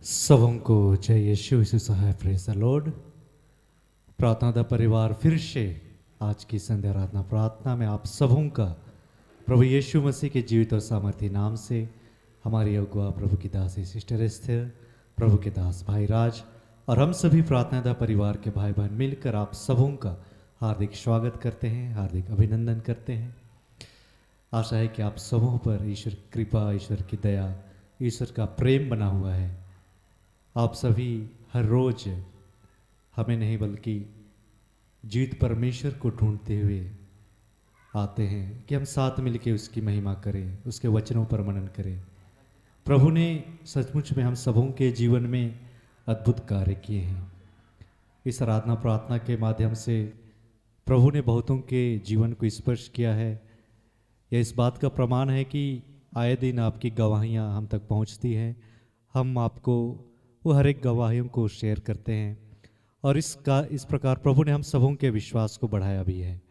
सबों को जय यीशु मसीह है। Praise the Lord. प्रार्थना दा परिवार फिर से आज की संध्या आराधना प्रार्थना में आप सबों का प्रभु यीशु मसीह के जीवित और सामर्थ्य नाम से हमारी अगुआ प्रभु की दासी सिस्टर एस्थर, प्रभु के दास भाई राज और हम सभी प्रार्थना दा परिवार के भाई बहन मिलकर आप सबों का हार्दिक स्वागत करते हैं, हार्दिक अभिनंदन करते हैं। आशा है कि आप सबों पर ईश्वर की कृपा, ईश्वर की दया, ईश्वर का प्रेम बना हुआ है। आप सभी हर रोज हमें नहीं बल्कि जीवित परमेश्वर को ढूंढते हुए आते हैं कि हम साथ मिलकर उसकी महिमा करें, उसके वचनों पर मनन करें। प्रभु ने सचमुच में हम सबों के जीवन में अद्भुत कार्य किए हैं। इस आराधना प्रार्थना के माध्यम से प्रभु ने बहुतों के जीवन को स्पर्श किया है। यह इस बात का प्रमाण है कि आए दिन आपकी गवाहियाँ हम तक पहुँचती हैं। हम आपको वो हर एक गवाहियों को शेयर करते हैं और इस प्रकार प्रभु ने हम सबों के विश्वास को बढ़ाया भी है।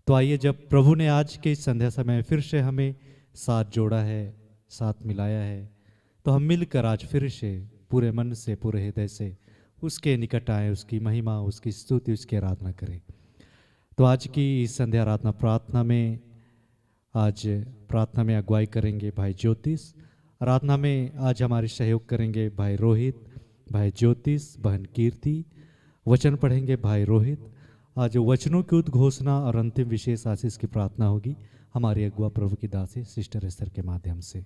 तो आइए, जब प्रभु ने आज के इस संध्या समय फिर से हमें साथ जोड़ा है, साथ मिलाया है, तो हम मिलकर आज फिर से पूरे मन से, पूरे हृदय से उसके निकट आए, उसकी महिमा, उसकी स्तुति, उसकी आराधना करें। तो आज की इस संध्या आराधना प्रार्थना में आज प्रार्थना में अगुवाई करेंगे भाई ज्योतिष। आराधना में आज हमारे सहयोग करेंगे भाई रोहित, भाई ज्योतिष, बहन कीर्ति। वचन पढ़ेंगे भाई रोहित। आज वचनों की उद्घोषणा और अंतिम विशेष आशीष की प्रार्थना होगी हमारी अगुआ प्रभु की दासी सिस्टर एस्थर के माध्यम से।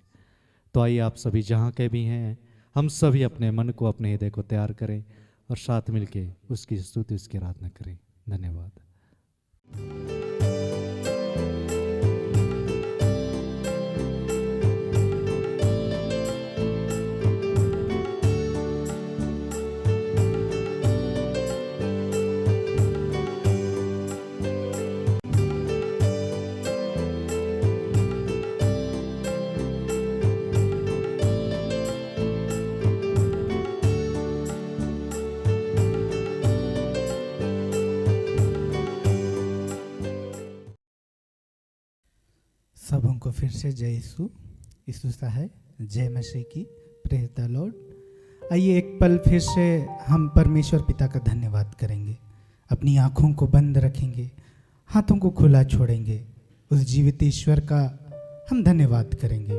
तो आइए, आप सभी जहाँ के भी हैं, हम सभी अपने मन को, अपने हृदय को तैयार करें और साथ मिलके उसकी स्तुति, उसकी आराधना करें। धन्यवाद। सबों को फिर से जय यीशु सा है, जय मसीह की, प्रेज द लॉर्ड। आइए एक पल फिर से हम परमेश्वर पिता का धन्यवाद करेंगे। अपनी आँखों को बंद रखेंगे, हाथों को खुला छोड़ेंगे, उस जीवित ईश्वर का हम धन्यवाद करेंगे।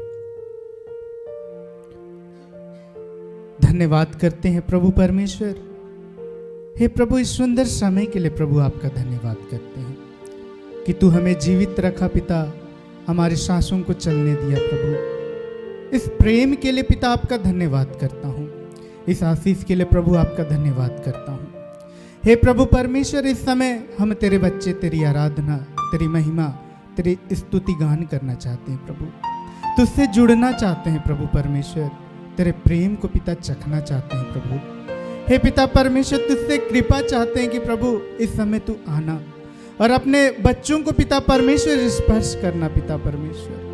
धन्यवाद करते हैं प्रभु परमेश्वर। हे प्रभु, इस सुंदर समय के लिए प्रभु आपका धन्यवाद करते हैं कि तू हमें जीवित रखा पिता, हमारी सांसों को चलने दिया प्रभु। इस प्रेम के लिए पिता आपका धन्यवाद करता हूँ, इस आशीष के लिए प्रभु आपका धन्यवाद करता हूँ। हे प्रभु परमेश्वर, इस समय हम तेरे बच्चे तेरी आराधना, तेरी महिमा, तेरी स्तुति गान करना चाहते हैं प्रभु। तुझसे जुड़ना चाहते हैं प्रभु परमेश्वर, तेरे प्रेम को पिता चखना चाहते हैं प्रभु। हे पिता परमेश्वर, तुझसे कृपा चाहते हैं कि प्रभु इस समय तू आना और अपने बच्चों को पिता परमेश्वर स्पर्श करना पिता परमेश्वर।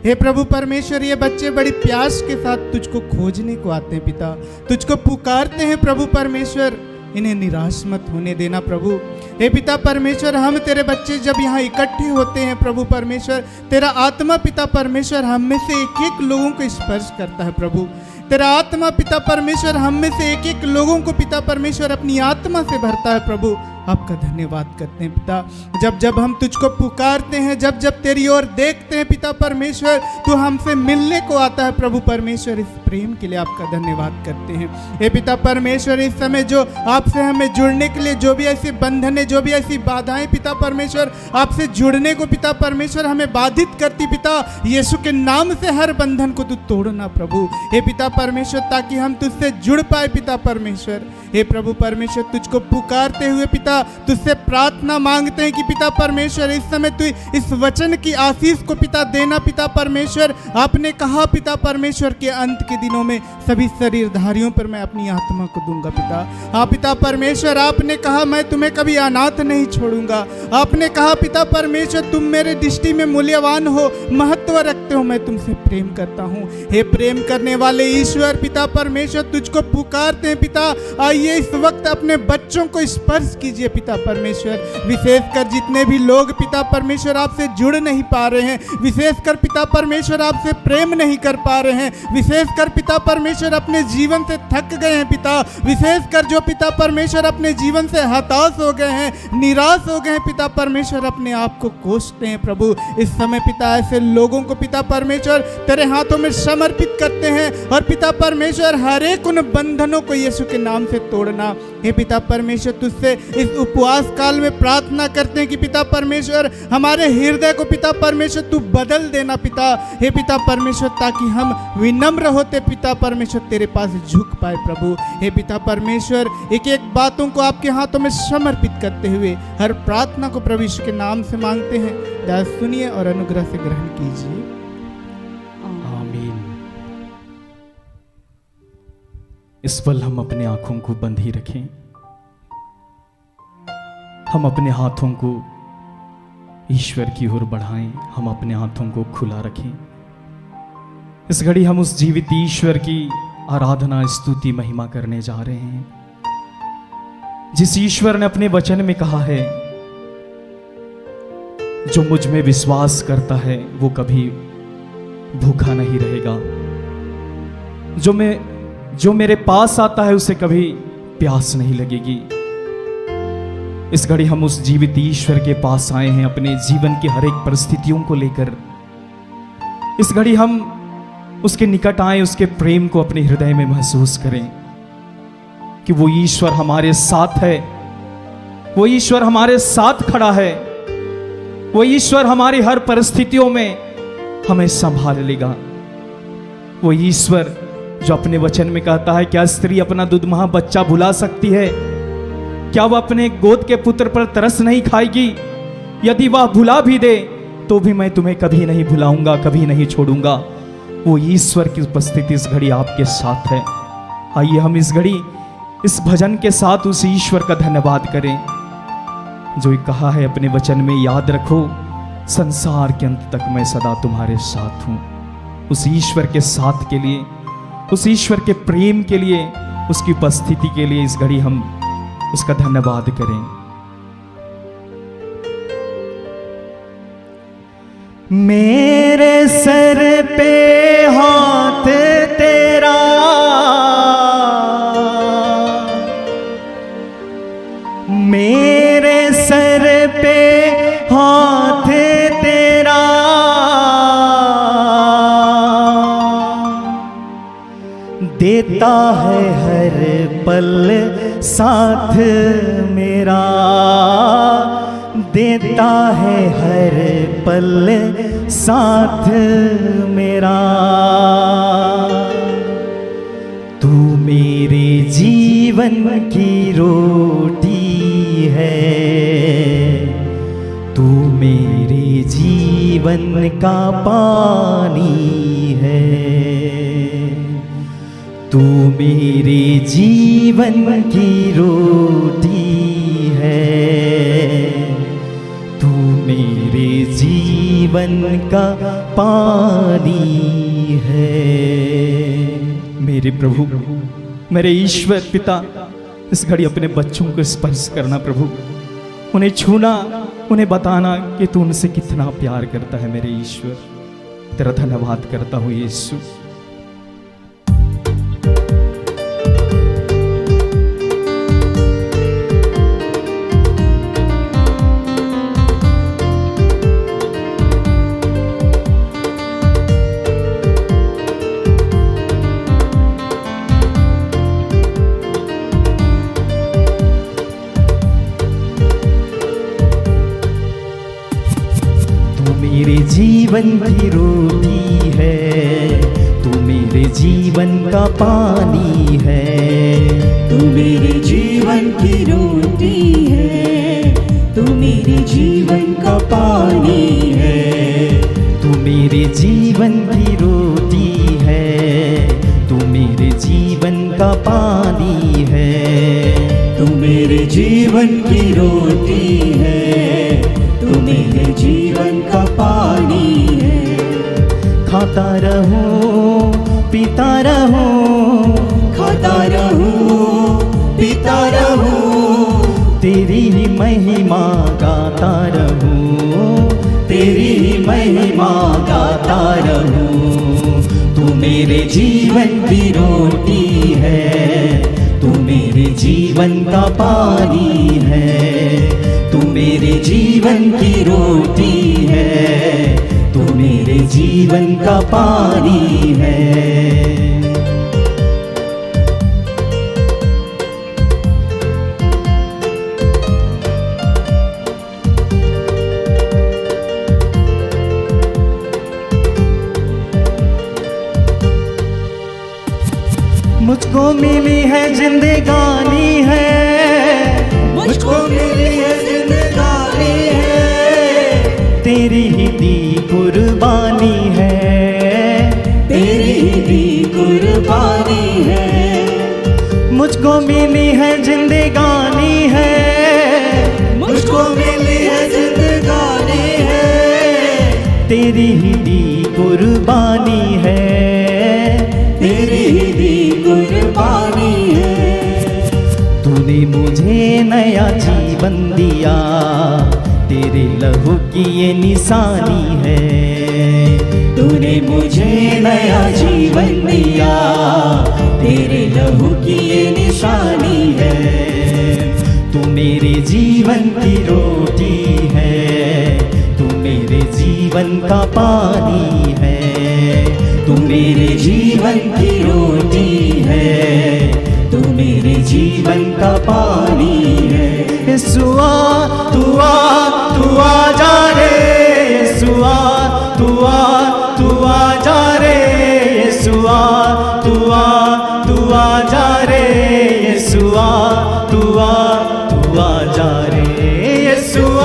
हे प्रभु परमेश्वर, ये बच्चे बड़ी प्यास के साथ तुझको खोजने को आते हैं पिता, तुझको पुकारते हैं प्रभु परमेश्वर। इन्हें निराश मत होने देना प्रभु। हे पिता परमेश्वर, हम तेरे बच्चे जब यहाँ इकट्ठे होते हैं प्रभु परमेश्वर, तेरा आत्मा पिता परमेश्वर हम में से एक एक लोगों को स्पर्श करता है प्रभु। तेरा आत्मा पिता परमेश्वर हम में से एक एक लोगों को पिता परमेश्वर अपनी आत्मा से भरता है प्रभु। आपका धन्यवाद करते हैं पिता। जब जब हम तुझको पुकारते हैं, जब जब तेरी ओर देखते हैं पिता परमेश्वर, तू हमसे मिलने को आता है प्रभु परमेश्वर। इस प्रेम के लिए आपका धन्यवाद करते हैं। हे पिता परमेश्वर, इस समय जो आपसे हमें जुड़ने के लिए जो भी ऐसे बंधन है, जो भी ऐसी बाधाएं पिता परमेश्वर आपसे जुड़ने को पिता परमेश्वर हमें बाधित करती पिता, यीशु के नाम से हर बंधन को तू तोड़ना प्रभु। हे पिता परमेश्वर, ताकि हम तुझसे जुड़ पाए पिता परमेश्वर। हे प्रभु परमेश्वर, तुझको पुकारते हुए पिता तुझसे प्रार्थना मांगते हैं कि पिता परमेश्वर इस समय तू इस वचन की आशीष को पिता देना पिता परमेश्वर। आपने कहा पिता परमेश्वर के अंत के दिनों में सभी शरीरधारियों पर मैं अपनी आत्मा को दूंगा पिता। हाँ पिता परमेश्वर, आपने कहा मैं तुम्हें कभी अनाथ नहीं छोड़ूंगा। आपने कहा पिता परमेश्वर, तुम मेरे दृष्टि में मूल्यवान हो, महत्व महत्व रखते हो मैं तुमसे प्रेम करता हूँ। हे प्रेम करने वाले ईश्वर पिता परमेश्वर, तुझको पुकारते हैं पिता। आइए इस वक्त अपने बच्चों को स्पर्श कीजिए पिता परमेश्वर, विशेषकर जितने भी लोग पिता परमेश्वर आपसे जुड़ नहीं पा रहे हैं, विशेषकर पिता परमेश्वर आपसे प्रेम नहीं कर पा रहे हैं, विशेषकर पिता परमेश्वर अपने जीवन से थक गए हैं पिता, विशेषकर जो पिता परमेश्वर अपने जीवन से हताश हो गए हैं, निराश हो गए हैं पिता परमेश्वर, अपने आप को कोसते हैं प्रभु। इस समय पिता ऐसे लोगों को पिता परमेश्वर तेरे हाथों में समर्पित करते हैं और पिता परमेश्वर हर एक उन बंधनों को यीशु के नाम से तोड़ना। हे पिता परमेश्वर तुझसे इस उपवास काल में प्रार्थना करते हैं कि पिता परमेश्वर हमारे हृदय को पिता परमेश्वर तू बदल देना पिता। हे पिता परमेश्वर ताकि हम विनम्र होते पिता परमेश्वर तेरे पास झुक पाए प्रभु। हे पिता परमेश्वर एक एक बातों को आपके हाथों में समर्पित करते हुए हर प्रार्थना को प्रभु यीशु के नाम से मांगते हैं। दया सुनिए और अनुग्रह से ग्रहण कीजिए। आमीन। इस पल हम अपने आंखों को बंद ही रखें, हम अपने हाथों को ईश्वर की ओर बढ़ाएं, हम अपने हाथों को खुला रखें। इस घड़ी हम उस जीवित ईश्वर की आराधना स्तुति महिमा करने जा रहे हैं, जिस ईश्वर ने अपने वचन में कहा है जो मुझ में विश्वास करता है वो कभी भूखा नहीं रहेगा, जो मेरे पास आता है उसे कभी प्यास नहीं लगेगी। इस घड़ी हम उस जीवित ईश्वर के पास आए हैं अपने जीवन की हर एक परिस्थितियों को लेकर। इस घड़ी हम उसके निकट आए, उसके प्रेम को अपने हृदय में महसूस करें कि वो ईश्वर हमारे साथ है, वो ईश्वर हमारे साथ खड़ा है, वो ईश्वर हमारी हर परिस्थितियों में हमें संभाल लेगा। वो ईश्वर जो अपने वचन में कहता है, क्या स्त्री अपना दुधमहा बच्चा भुला सकती है? क्या वह अपने गोद के पुत्र पर तरस नहीं खाएगी? यदि वह भुला भी दे तो भी मैं तुम्हें कभी नहीं भुलाऊंगा, कभी नहीं छोड़ूंगा। वो ईश्वर की उपस्थिति इस घड़ी आपके साथ है। आइए हम इस घड़ी इस भजन के साथ उस ईश्वर का धन्यवाद करें जो कहा है अपने वचन में, याद रखो संसार के अंत तक मैं सदा तुम्हारे साथ हूं। उस ईश्वर के साथ के लिए, उस ईश्वर के प्रेम के लिए, उसकी उपस्थिति के लिए इस घड़ी हम उसका धन्यवाद करें। मेरे सर पे हाथ तेरा, मेरे सर पे हाथ तेरा, देता है हर पल साथ मेरा, देता है हर पल साथ मेरा। तू मेरे जीवन की रोटी है, तू मेरे जीवन का पानी है, तू मेरे जीवन की रोटी है, तू मेरे जीवन का पानी है। मेरे प्रभु, मेरे ईश्वर पिता, इस घड़ी अपने बच्चों को स्पर्श करना प्रभु, उन्हें छूना, उन्हें बताना कि तू उनसे कितना प्यार करता है। मेरे ईश्वर तेरा धन्यवाद करता हूँ यीशु। मेरे जीवन की रोटी है, तू मेरे जीवन का पानी है, तू मेरे जीवन की रोटी है, तू मेरे जीवन का पानी है, तू मेरे जीवन की रोटी है, तू मेरे जीवन का पानी है, तू मेरे जीवन की रोटी है, तू मेरे जीवन का पानी है। खाता रहूं पीता रहूं, खाता रहूं पीता रहूं, तेरी ही महिमा गाता रहूं, तेरी ही महिमा गाता रहूं। तू मेरे जीवन की रोटी है, तू मेरे जीवन का पानी है, तू मेरे जीवन की रोटी है, तू मेरे जीवन का पानी है। मुझको मिली है जिंदगानी है, मुझको मिली है जिंदगानी है, तेरी ही दी कुर्बानी है, तेरी ही दी कुर्बानी है। मुझको मिली है जिंदगानी है, मुझको मिली है जिंदगानी है, तेरी ही दी कुर्बानी है, तेरी ही दी कुर्बानी है। तूने मुझे नया जीवन दिया, तेरे लहू की ये निशानी है, तूने मुझे नया जीवन दिया, तेरे लहू की ये निशानी है। तू मेरे जीवन की रोटी है, तू मेरे जीवन का पानी है, तू मेरे जीवन की रोटी है, तू मेरे जीवन का पानी है। यीशुआ तू आ जा रे, यीशुआ तू आ जा रे, यीशुआ तू आ जा रे, यीशुआ तू आ जा रे, यीशुआ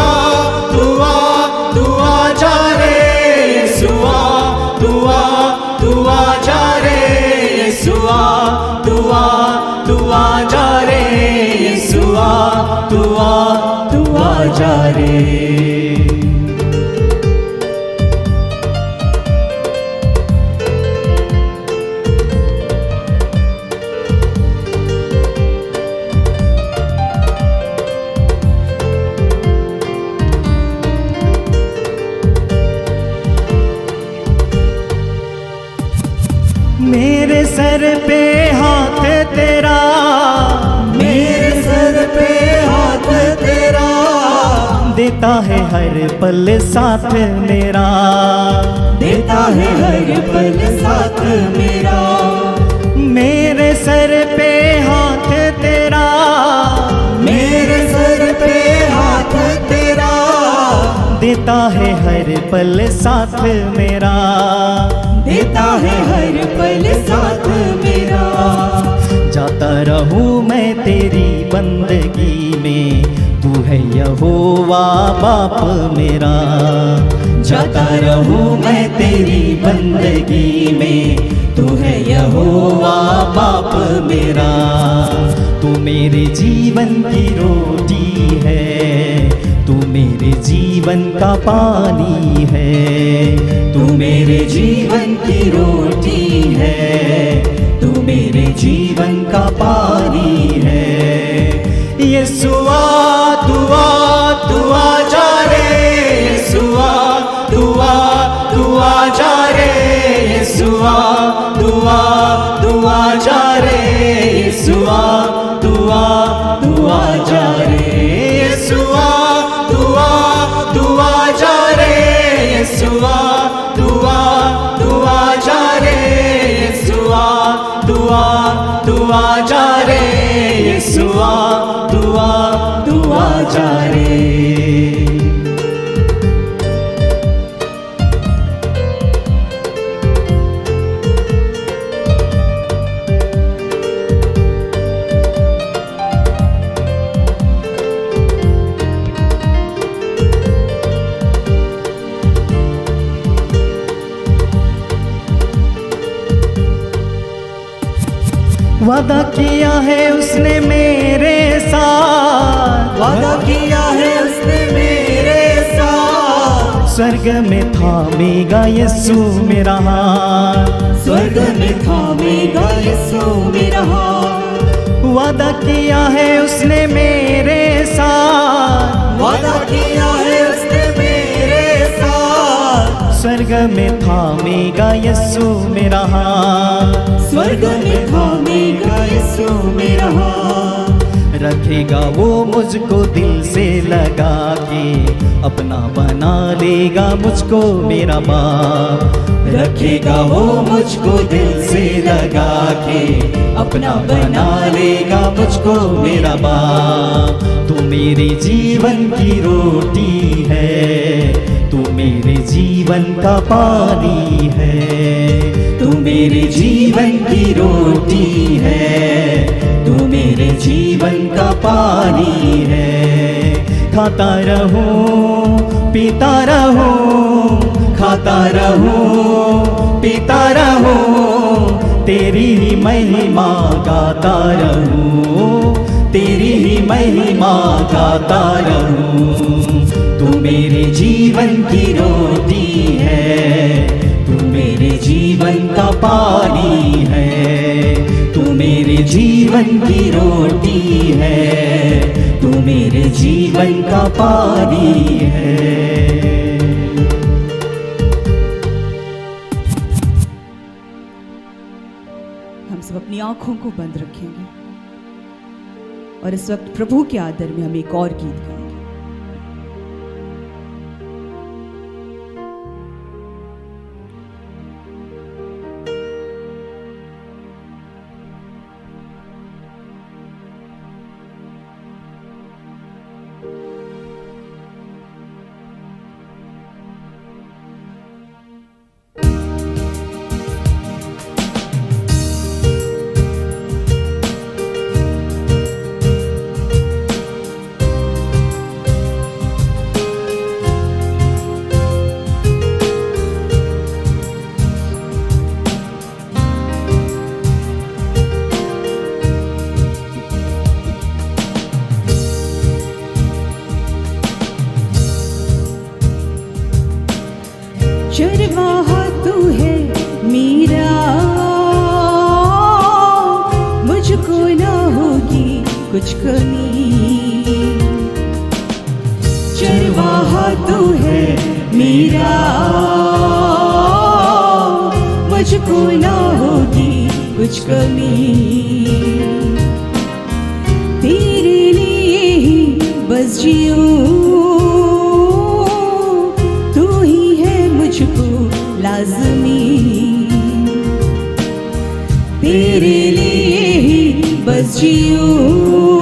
तू आ जा रे, यीशुआ तू आ जा रे, यीशुआ तू आ जा रे, यीशुआ तू आ जा रे। मेरे सर पे हाथ तेरा, मेरे सर पे हाथ तेरा, देता है हर पल साथ मेरा, देता है हर पल साथ मेरा। मेरे सर पे हाथ तेरा, मेरे सर पे हाथ तेरा, देता है हर पल साथ मेरा, देता है हर पल साथ मेरा। जाता रहूं मैं तेरी बंदगी में, तू है यहोवा बाप मेरा, जाता रहूं मैं तेरी बंदगी में, तू है यहोवा बाप मेरा। तू मेरे जीवन की रोटी है, तू मेरे जीवन का पानी है, तू मेरे जीवन की रोटी है, तू मेरे जीवन का पानी है। यीशुआ तू आ जा रे, यीशुआ तू आ जा रे, यीशुआ तू आ जा रे, यीशुआ तू आ जा रे, यीशुआ तू आ जा रे, यीशुआ तू आ जा रे, यीशुआ तू आ जा रे, यीशुआ तू आ जा रे। वादा किया है उसने मेरे साथ, वादा किया है उसने मेरे साथ, स्वर्ग में थामेगा यीशु मेरा हाथ, स्वर्ग में थामेगा यीशु मेरा हाथ। वादा किया है उसने मेरे साथ, वादा किया है उसने मेरे साथ। स्वर्ग में थामेगा यीशु मेरा हाथ, स्वर्ग में थामेगा यीशु मेरा हाथ। रखेगा वो मुझको दिल से लगा के, अपना बना लेगा मुझको मेरा बाप। रखेगा वो मुझको दिल से लगा के, अपना बना लेगा मुझको मेरा बाप। तू मेरे जीवन की रोटी है, तू मेरे जीवन का पानी है। तू मेरे जीवन की रोटी है, तू मेरे जीवन का पानी है। खाता रहूं पीता रहूं, खाता रहूं पीता रहूं, तेरी ही महिमा गाता रहूं, तेरी ही महिमा गाता रहूं। तू मेरे जीवन की रोटी है, तू मेरे जीवन का पानी है। तू मेरे जीवन की रोटी है, तू मेरे जीवन का पानी है। हम सब अपनी आंखों को बंद रखेंगे और इस वक्त प्रभु के आदर में हम एक और गीत गाएंगे। चरवाहा तू है मेरा, मुझको ना होगी कुछ कमी। चरवाहा तू है मेरा, मुझको ना होगी कुछ कमी। तेरे लिए ही बस जीऊं, लाज़मी। तेरे लिए ही बस जीऊं,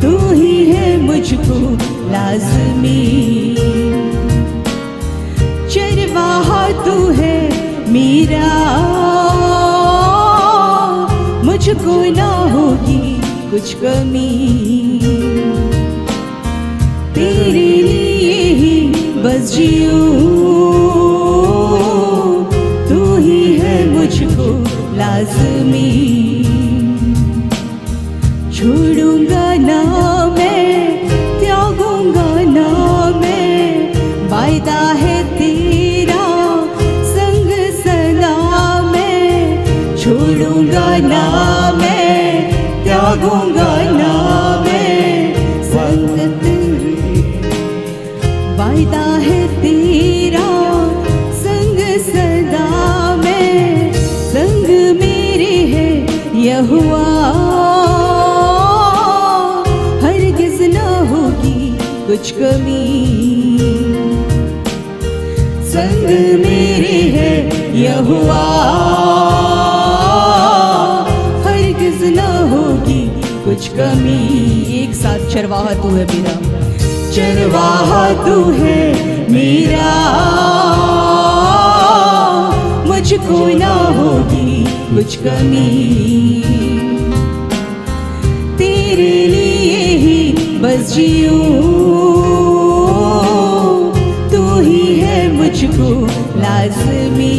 तू ही है मुझको लाज़मी। चरवाहा तू है मेरा, मुझको ना होगी कुछ कमी। तेरे लिए ही बस जीऊं, तू ही है मुझको लाज़मी। छोड़ूंगा ना मैं, त्यागूंगा ना मैं, वायदा है तेरा संग सदा मैं। छोड़ूंगा ना मैं, त्यागूंगा ना मैं, संग वायदा है तेरा संग सदा में। संग मेरे है यहोवा, हरगिज़ ना होगी कुछ कमी। संग मेरे है यहोवा, हरगिज़ ना होगी कुछ कमी। एक साथ चरवाहा तू है मेरा, चरवाहा तू है मेरा, मुझको ना होगी कुछ कमी। तेरे लिए ही बस जीऊं, तू ही है मुझको लाज़मी।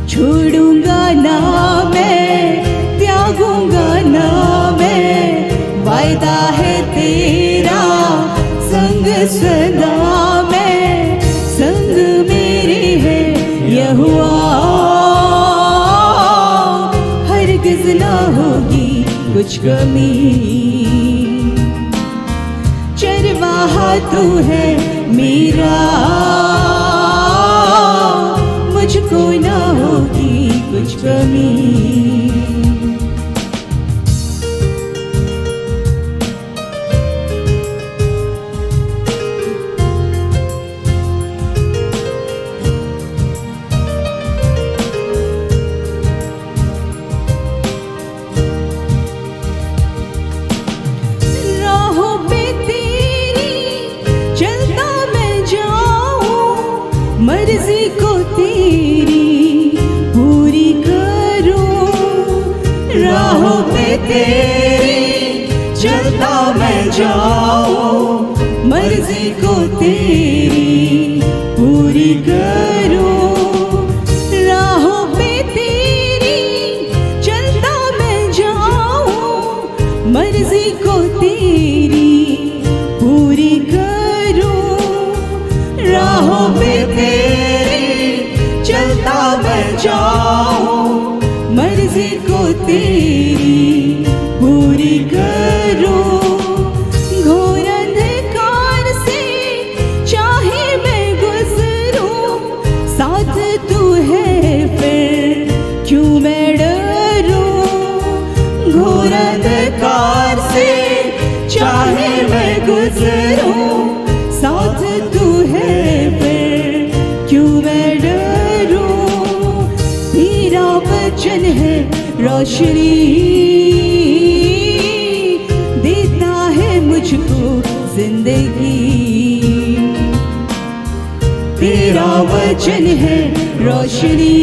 छोड़ूंगा ना मैं, त्यागूंगा ना मैं, वायदा है तेरा संग कुछ कमी। चरवाहा तू है मेरा, मुझको ना होगी कुछ कमी। राहों पे तेरी चलता मैं जाऊं, मर्जी को तेरी पूरी करूं। राहों पे तेरी चलता मैं जाऊं, मर्जी को तेरी पूरी करूं। राहों पे तेरी चलता मैं जाऊं, मर्जी को तेरी पूरी करूं। राहों पे तेरी चलता मैं जाऊं, मर्जी को तेरी पूरी करूं। घोर अंधकार से चाहे मैं गुजरूं, साथ तू है फिर क्यों मैं डरूं। घोर अंधकार से चाहे मैं गुजरूं, साथ तू है फिर क्यों मैं डरूं। तेरा वचन है रोशनी, देता है मुझको जिंदगी। तेरा वचन है रोशनी,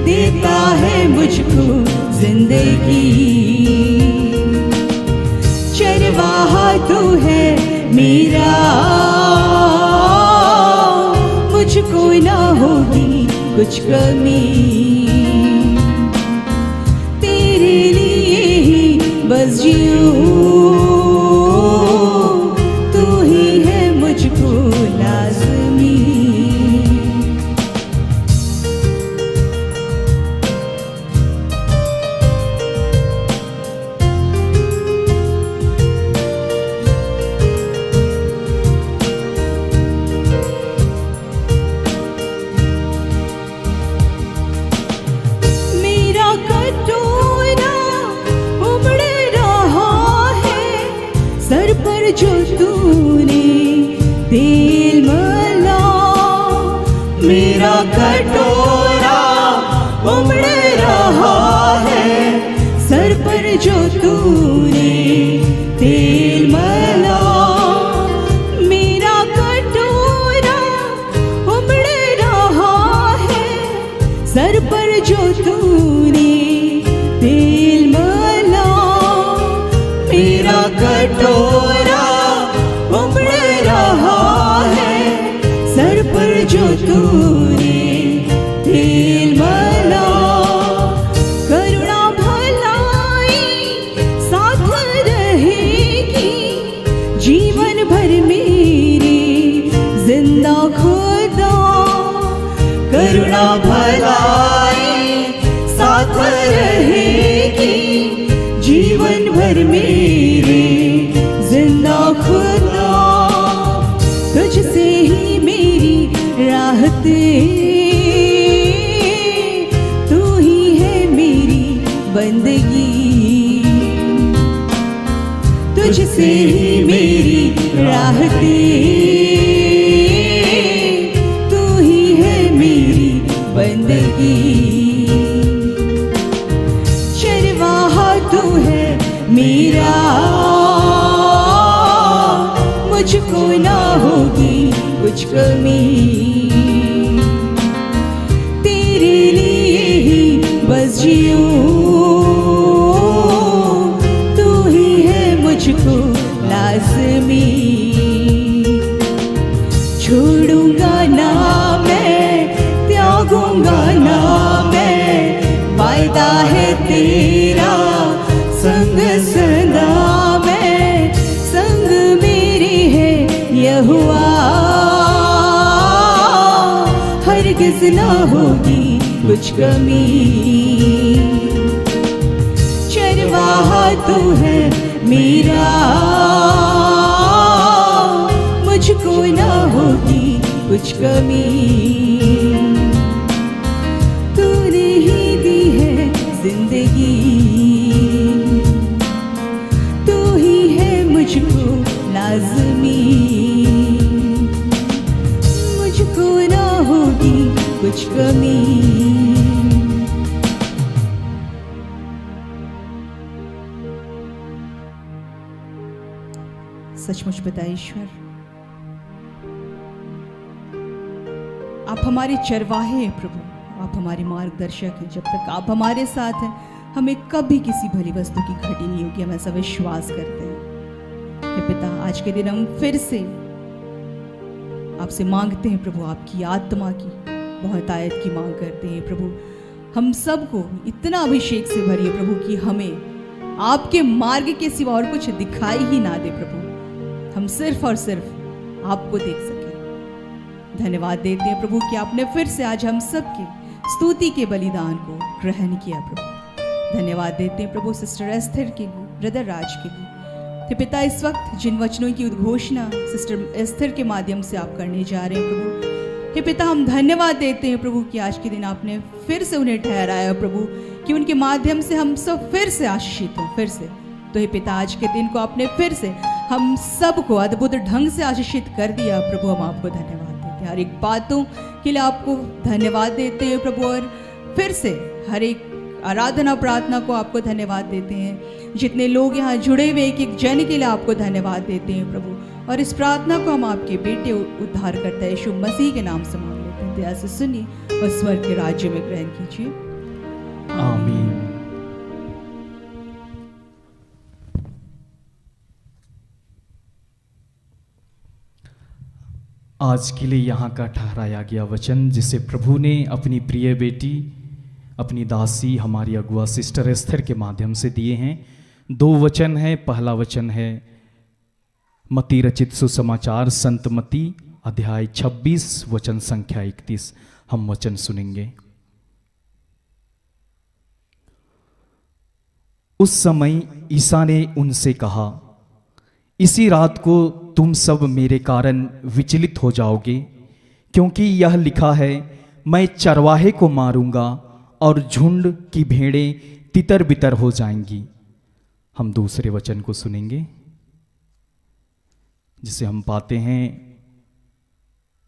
देता है मुझको जिंदगी। चरवाहा तू है मेरा, मुझको ना होगी कुछ कमी। तेरे लिए ही बस जीऊं, तू ही है मुझको लाज़मी। मेरा कटोरा उमड़ रहा है, सर पर जो तूने तेल मला। मेरा कटोरा उमड़ रहा है, सर पर जो तूने तेल मला। मेरा कटोरा उमड़ रहा है, सर पर जो तूने तेल मला। मेरा कटोरा उमड़ रहा है, सर पर जो तूने तेल मला। करुणा भलाई साथ रहेगी, जीवन भर मेरे जिंदा खुदा। करुणा भलाई साथ रहेगी, जीवन भर मेरे जिंदा खुदा। तुझसे ही मेरी राहत, तू ही है मेरी बंदगी। तुझसे ही मेरी राहत, तू ही है मेरी बंदगी। चरवाहा तू है मेरा, मुझको ना होगी कुछ कमी। तेरे लिए ही बस जीऊं, तू ही है मुझको लाज़मी। छोड़ूंगा ना मैं, त्यागूंगा ना मैं, वायदा है तेरा संग सदा मैं। संग मेरे है यहोवा, हरगिज़ ना होगी कुछ कमी। चरवाहा तू है मेरा, मुझको ना होगी कुछ कमी, तूने ही दी है जिंदगी, तू ही है मुझको लाज़मी, मुझको ना होगी कुछ कमी। सचमुच पिता ईश्वर, आप हमारे चरवाहे हैं प्रभु, आप हमारे मार्गदर्शक हैं। जब तक आप हमारे साथ हैं हमें कभी किसी भली वस्तु की घटी नहीं होगी, हम ऐसा विश्वास करते हैं। हे पिता, आज के दिन हम फिर से आपसे मांगते हैं प्रभु, आपकी आत्मा की बहुत आयत की मांग करते हैं प्रभु। हम सबको इतना अभिषेक से भरिए प्रभु कि हमें आपके मार्ग के सिवा और कुछ दिखाई ही ना दे प्रभु, हम सिर्फ और सिर्फ आपको देख सके। धन्यवाद देते हैं प्रभु कि आपने फिर से आज हम सबके स्तुति के बलिदान को ग्रहण किया प्रभु। धन्यवाद देते हैं प्रभु सिस्टर एस्थर के लिए, ब्रदर राज के लिए। हे पिता, इस वक्त जिन वचनों की उद्घोषणा सिस्टर एस्थर के माध्यम से आप करने जा रहे हैं प्रभु, हे पिता हम धन्यवाद देते हैं प्रभु कि आज के दिन आपने फिर से उन्हें ठहराया प्रभु, कि उनके माध्यम से हम सब फिर से आशीषित हों फिर से। तो हे पिता, आज के दिन को आपने फिर से हम सबको अद्भुत ढंग से आशीषित कर दिया प्रभु, हम आपको धन्यवाद देते हैं। हर एक बातों के लिए आपको धन्यवाद देते हैं प्रभु, और फिर से हर एक आराधना प्रार्थना को आपको धन्यवाद देते हैं। जितने लोग यहाँ जुड़े हुए एक एक जन के लिए आपको धन्यवाद देते हैं प्रभु, और इस प्रार्थना को हम आपके बेटे उद्धारकर्ता यीशु मसीह के नाम से मांग लेते हैं। दया से सुनिए और स्वर्ग के राज्य में ग्रहण कीजिए। आमीन। आज के लिए यहाँ का ठहराया गया वचन, जिसे प्रभु ने अपनी प्रिय बेटी, अपनी दासी, हमारी अगुआ सिस्टर एस्थर के माध्यम से दिए हैं। 2 वचन है। पहला वचन है मत्ती रचित सुसमाचार संत मत्ती अध्याय 26 वचन संख्या 31। हम वचन सुनेंगे। उस समय ईसा ने उनसे कहा, इसी रात को तुम सब मेरे कारण विचलित हो जाओगे, क्योंकि यह लिखा है, मैं चरवाहे को मारूंगा और झुंड की भेड़ें तितर बितर हो जाएंगी। हम दूसरे वचन को सुनेंगे, जिसे हम पाते हैं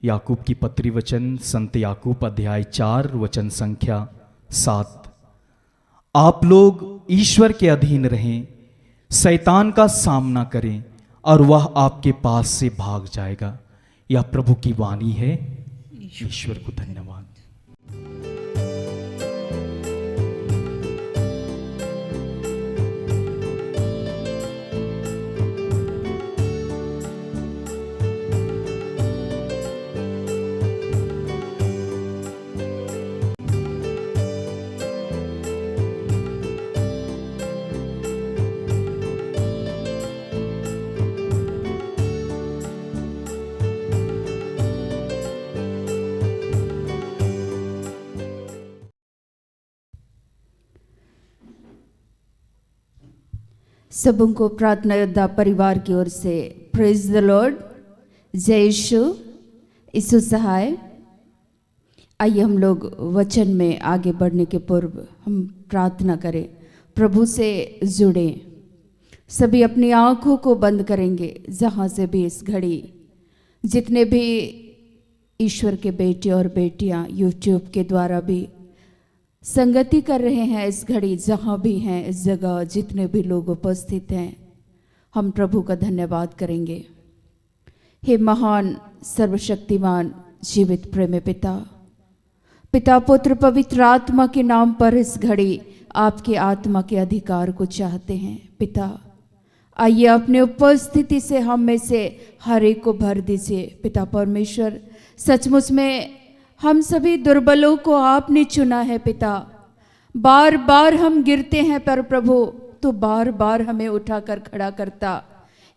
याकूब की पत्री वचन संत याकूब अध्याय 4 वचन संख्या 7। आप लोग ईश्वर के अधीन रहें, शैतान का सामना करें और वह आपके पास से भाग जाएगा। यह प्रभु की वाणी है। ईश्वर को धन्यवाद। सबों को प्रार्थना योद्धा परिवार की ओर से प्रेज द लॉर्ड, जय यीशु, यीशु सहाय। आइए हम लोग वचन में आगे बढ़ने के पूर्व हम प्रार्थना करें, प्रभु से जुड़े। सभी अपनी आंखों को बंद करेंगे, जहाँ से भी इस घड़ी जितने भी ईश्वर के बेटे और बेटियां यूट्यूब के द्वारा भी संगति कर रहे हैं, इस घड़ी जहाँ भी हैं, इस जगह जितने भी लोग उपस्थित हैं, हम प्रभु का धन्यवाद करेंगे। हे महान सर्वशक्तिमान जीवित प्रेम पिता, पिता पुत्र पवित्र आत्मा के नाम पर इस घड़ी आपके आत्मा के अधिकार को चाहते हैं। पिता, आइए अपने उपस्थिति से हम में से हर एक को भर दीजिए। पिता परमेश्वर, सचमुच में हम सभी दुर्बलों को आपने चुना है। पिता, बार बार हम गिरते हैं, पर प्रभु तो बार बार हमें उठाकर खड़ा करता।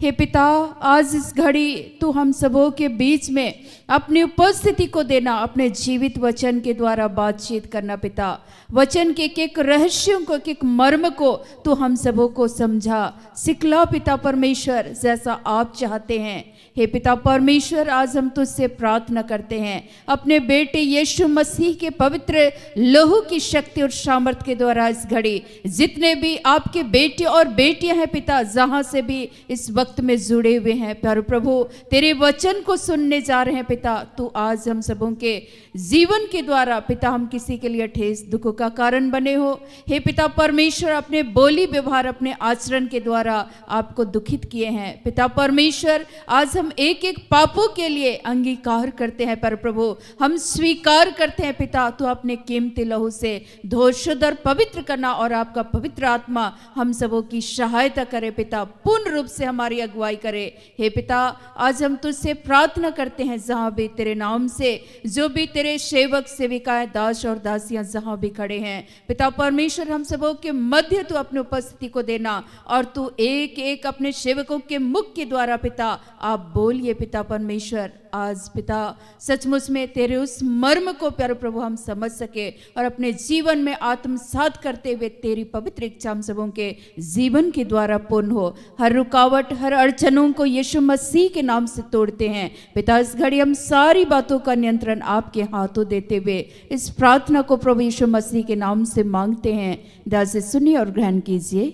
हे पिता, आज इस घड़ी तू हम सबों के बीच में अपनी उपस्थिति को देना, अपने जीवित वचन के द्वारा बातचीत करना पिता। वचन के एक रहस्यों को, एक मर्म को तू हम सबों को समझा, सिखला पिता परमेश्वर, जैसा आप चाहते हैं। हे पिता परमेश्वर, आज हम तुझसे प्रार्थना करते हैं, अपने बेटे यीशु मसीह के पवित्र लहू की शक्ति और सामर्थ्य के द्वारा इस घड़ी जितने भी आपके बेटे और बेटियां हैं पिता, जहां से भी इस वक्त में जुड़े हुए हैं प्यारे प्रभु, तेरे वचन को सुनने जा रहे हैं पिता। तू आज हम सबों के जीवन के द्वारा पिता, हम किसी के लिए ठेस दुख का कारण बने हो। हे पिता परमेश्वर, अपने बोली व्यवहार, अपने आचरण के द्वारा आपको दुखित किए हैं पिता परमेश्वर। आज हम एक एक पापों के लिए अंगीकार करते हैं पर प्रभु, हम स्वीकार करते हैं पिता, तू अपने कीमती लहू से धो शुद्ध और पवित्र करना, और आपका पवित्र आत्मा हम सबों की सहायता करे पिता, पूर्ण रूप से हमारी अगुवाई करे। हे पिता, आज हम तुझसे प्रार्थना करते हैं, जहां भी तेरे नाम से जो भी तेरे सेवक सेविकाएं, दास और दासियां जहां भी खड़े हैं पिता परमेश्वर, हम सबों के मध्य तू अपनी उपस्थिति को देना, और तू एक एक अपने सेवकों के मुख के द्वारा पिता आप बोलिए पिता परमेश्वर। आज पिता सचमुच में तेरे उस मर्म को प्यारे प्रभु हम समझ सके, और अपने जीवन में आत्मसात करते हुए तेरी पवित्र इच्छा हम सबों के जीवन के द्वारा पूर्ण हो। हर रुकावट, हर अड़चनों को यीशु मसीह के नाम से तोड़ते हैं पिता। इस घड़ी हम सारी बातों का नियंत्रण आपके हाथों देते हुए इस प्रार्थना को प्रभु यीशु मसीह के नाम से मांगते हैं। दया से सुनिए और ग्रहण कीजिए,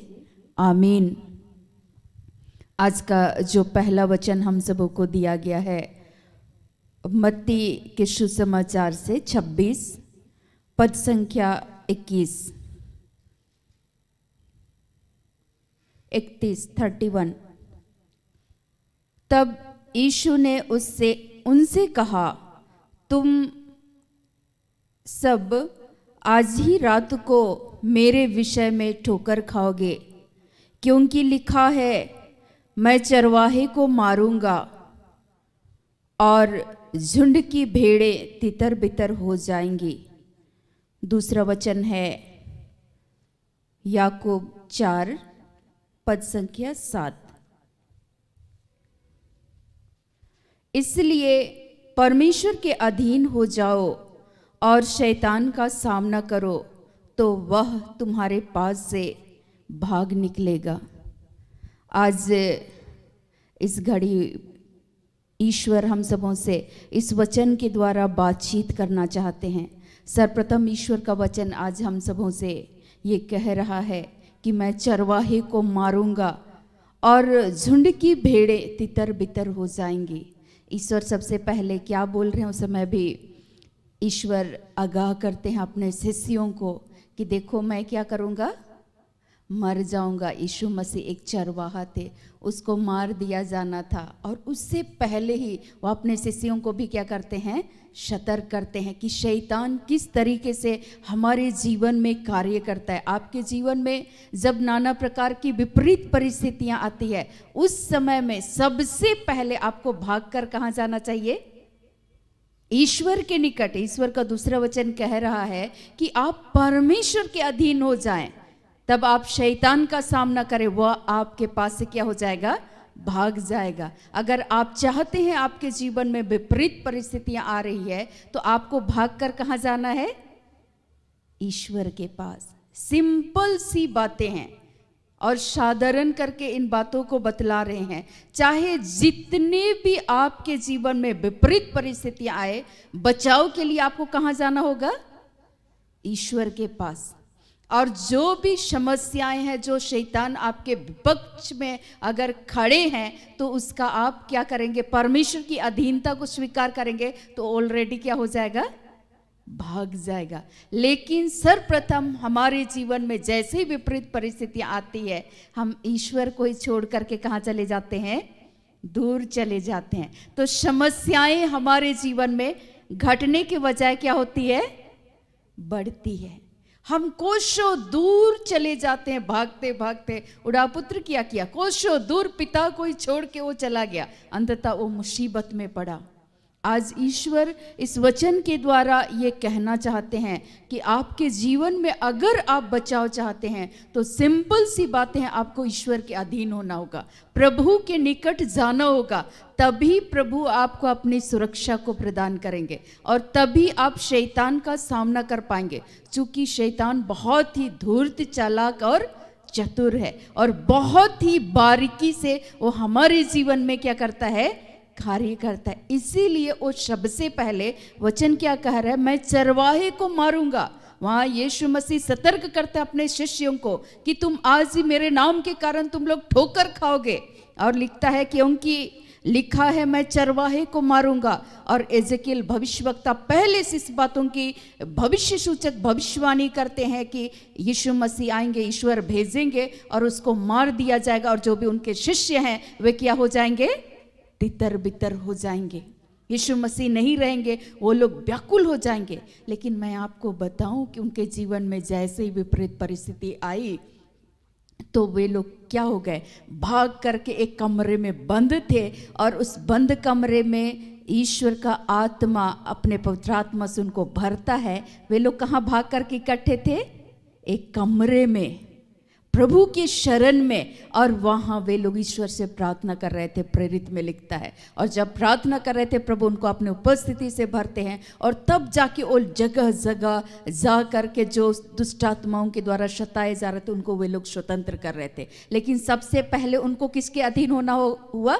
आमीन। आज का जो पहला वचन हम सबों को दिया गया है मत्ती के सुसमाचार से 26 पद संख्या 21, 31। तब यीशु ने उनसे कहा, तुम सब आज ही रात को मेरे विषय में ठोकर खाओगे, क्योंकि लिखा है, मैं चरवाहे को मारूंगा और झुंड की भेड़ें तितर बितर हो जाएंगी। दूसरा वचन है याकूब 4 पद संख्या 7। इसलिए परमेश्वर के अधीन हो जाओ और शैतान का सामना करो, तो वह तुम्हारे पास से भाग निकलेगा। आज इस घड़ी ईश्वर हम सबों से इस वचन के द्वारा बातचीत करना चाहते हैं। सर्वप्रथम ईश्वर का वचन आज हम सबों से ये कह रहा है कि मैं चरवाहे को मारूंगा और झुंड की भेड़ें तितर बितर हो जाएंगी। ईश्वर सबसे पहले क्या बोल रहे हैं, उस समय भी ईश्वर आगाह करते हैं अपने शिष्यों को कि देखो मैं क्या करूंगा, मर जाऊंगा। यीशु मसीह एक चरवाहा थे, उसको मार दिया जाना था, और उससे पहले ही वो अपने शिष्यों को भी क्या करते हैं, सतर्क करते हैं कि शैतान किस तरीके से हमारे जीवन में कार्य करता है। आपके जीवन में जब नाना प्रकार की विपरीत परिस्थितियां आती है, उस समय में सबसे पहले आपको भागकर कहाँ जाना चाहिए, ईश्वर के निकट। ईश्वर का दूसरा वचन कह रहा है कि आप परमेश्वर के अधीन हो जाएं, तब आप शैतान का सामना करें, वह आपके पास से क्या हो जाएगा, भाग जाएगा। अगर आप चाहते हैं आपके जीवन में विपरीत परिस्थितियां आ रही है, तो आपको भागकर कहां जाना है, ईश्वर के पास। सिंपल सी बातें हैं और साधारण करके इन बातों को बतला रहे हैं। चाहे जितने भी आपके जीवन में विपरीत परिस्थितियां आए, बचाव के लिए आपको कहां जाना होगा, ईश्वर के पास। और जो भी समस्याएं हैं, जो शैतान आपके विपक्ष में अगर खड़े हैं, तो उसका आप क्या करेंगे, परमेश्वर की अधीनता को स्वीकार करेंगे, तो ऑलरेडी क्या हो जाएगा, भाग जाएगा। लेकिन सर्वप्रथम हमारे जीवन में जैसे ही विपरीत परिस्थितियां आती है, हम ईश्वर को ही छोड़ करके कहाँ चले जाते हैं, दूर चले जाते हैं। तो समस्याएं हमारे जीवन में घटने के बजाय क्या होती है, बढ़ती है। हम कोसों दूर चले जाते हैं, भागते भागते। उड़ापुत्र किया कोसों दूर पिता को ही छोड़ के वो चला गया, अंततः वो मुसीबत में पड़ा। आज ईश्वर इस वचन के द्वारा ये कहना चाहते हैं कि आपके जीवन में अगर आप बचाव चाहते हैं तो सिंपल सी बातें हैं, आपको ईश्वर के अधीन होना होगा, प्रभु के निकट जाना होगा, तभी प्रभु आपको अपनी सुरक्षा को प्रदान करेंगे और तभी आप शैतान का सामना कर पाएंगे। क्योंकि शैतान बहुत ही धूर्त, चालाक और चतुर है और बहुत ही बारीकी से वो हमारे जीवन में क्या करता है, कार्य करता है। इसीलिए वो सबसे पहले वचन क्या कह रहा है, मैं चरवाहे को मारूंगा। वहाँ यीशु मसीह सतर्क करते हैं अपने शिष्यों को कि तुम आज ही मेरे नाम के कारण तुम लोग ठोकर खाओगे। और लिखता है क्योंकि लिखा है मैं चरवाहे को मारूंगा। और एजेकियल भविष्यवक्ता पहले से इस बातों की भविष्य सूचक भविष्यवाणी करते हैं कि यीशु मसीह आएंगे, ईश्वर भेजेंगे और उसको मार दिया जाएगा और जो भी उनके शिष्य हैं वे क्या हो जाएंगे, तितर बितर हो जाएंगे। यीशु मसीह नहीं रहेंगे, वो लोग व्याकुल हो जाएंगे। लेकिन मैं आपको बताऊं कि उनके जीवन में जैसे ही विपरीत परिस्थिति आई तो वे लोग क्या हो गए, भाग करके एक कमरे में बंद थे और उस बंद कमरे में ईश्वर का आत्मा अपने पवित्र आत्मा से उनको भरता है। वे लोग कहाँ भाग करके इकट्ठे थे, एक कमरे में, प्रभु की शरण में। और वहाँ वे लोग ईश्वर से प्रार्थना कर रहे थे, प्रेरित में लिखता है। और जब प्रार्थना कर रहे थे प्रभु उनको अपने उपस्थिति से भरते हैं और तब जाके वो जगह जगह जा करके जो दुष्ट आत्माओं के द्वारा सताए जा रहे थे उनको वे लोग स्वतंत्र कर रहे थे। लेकिन सबसे पहले उनको किसके अधीन होना हुआ,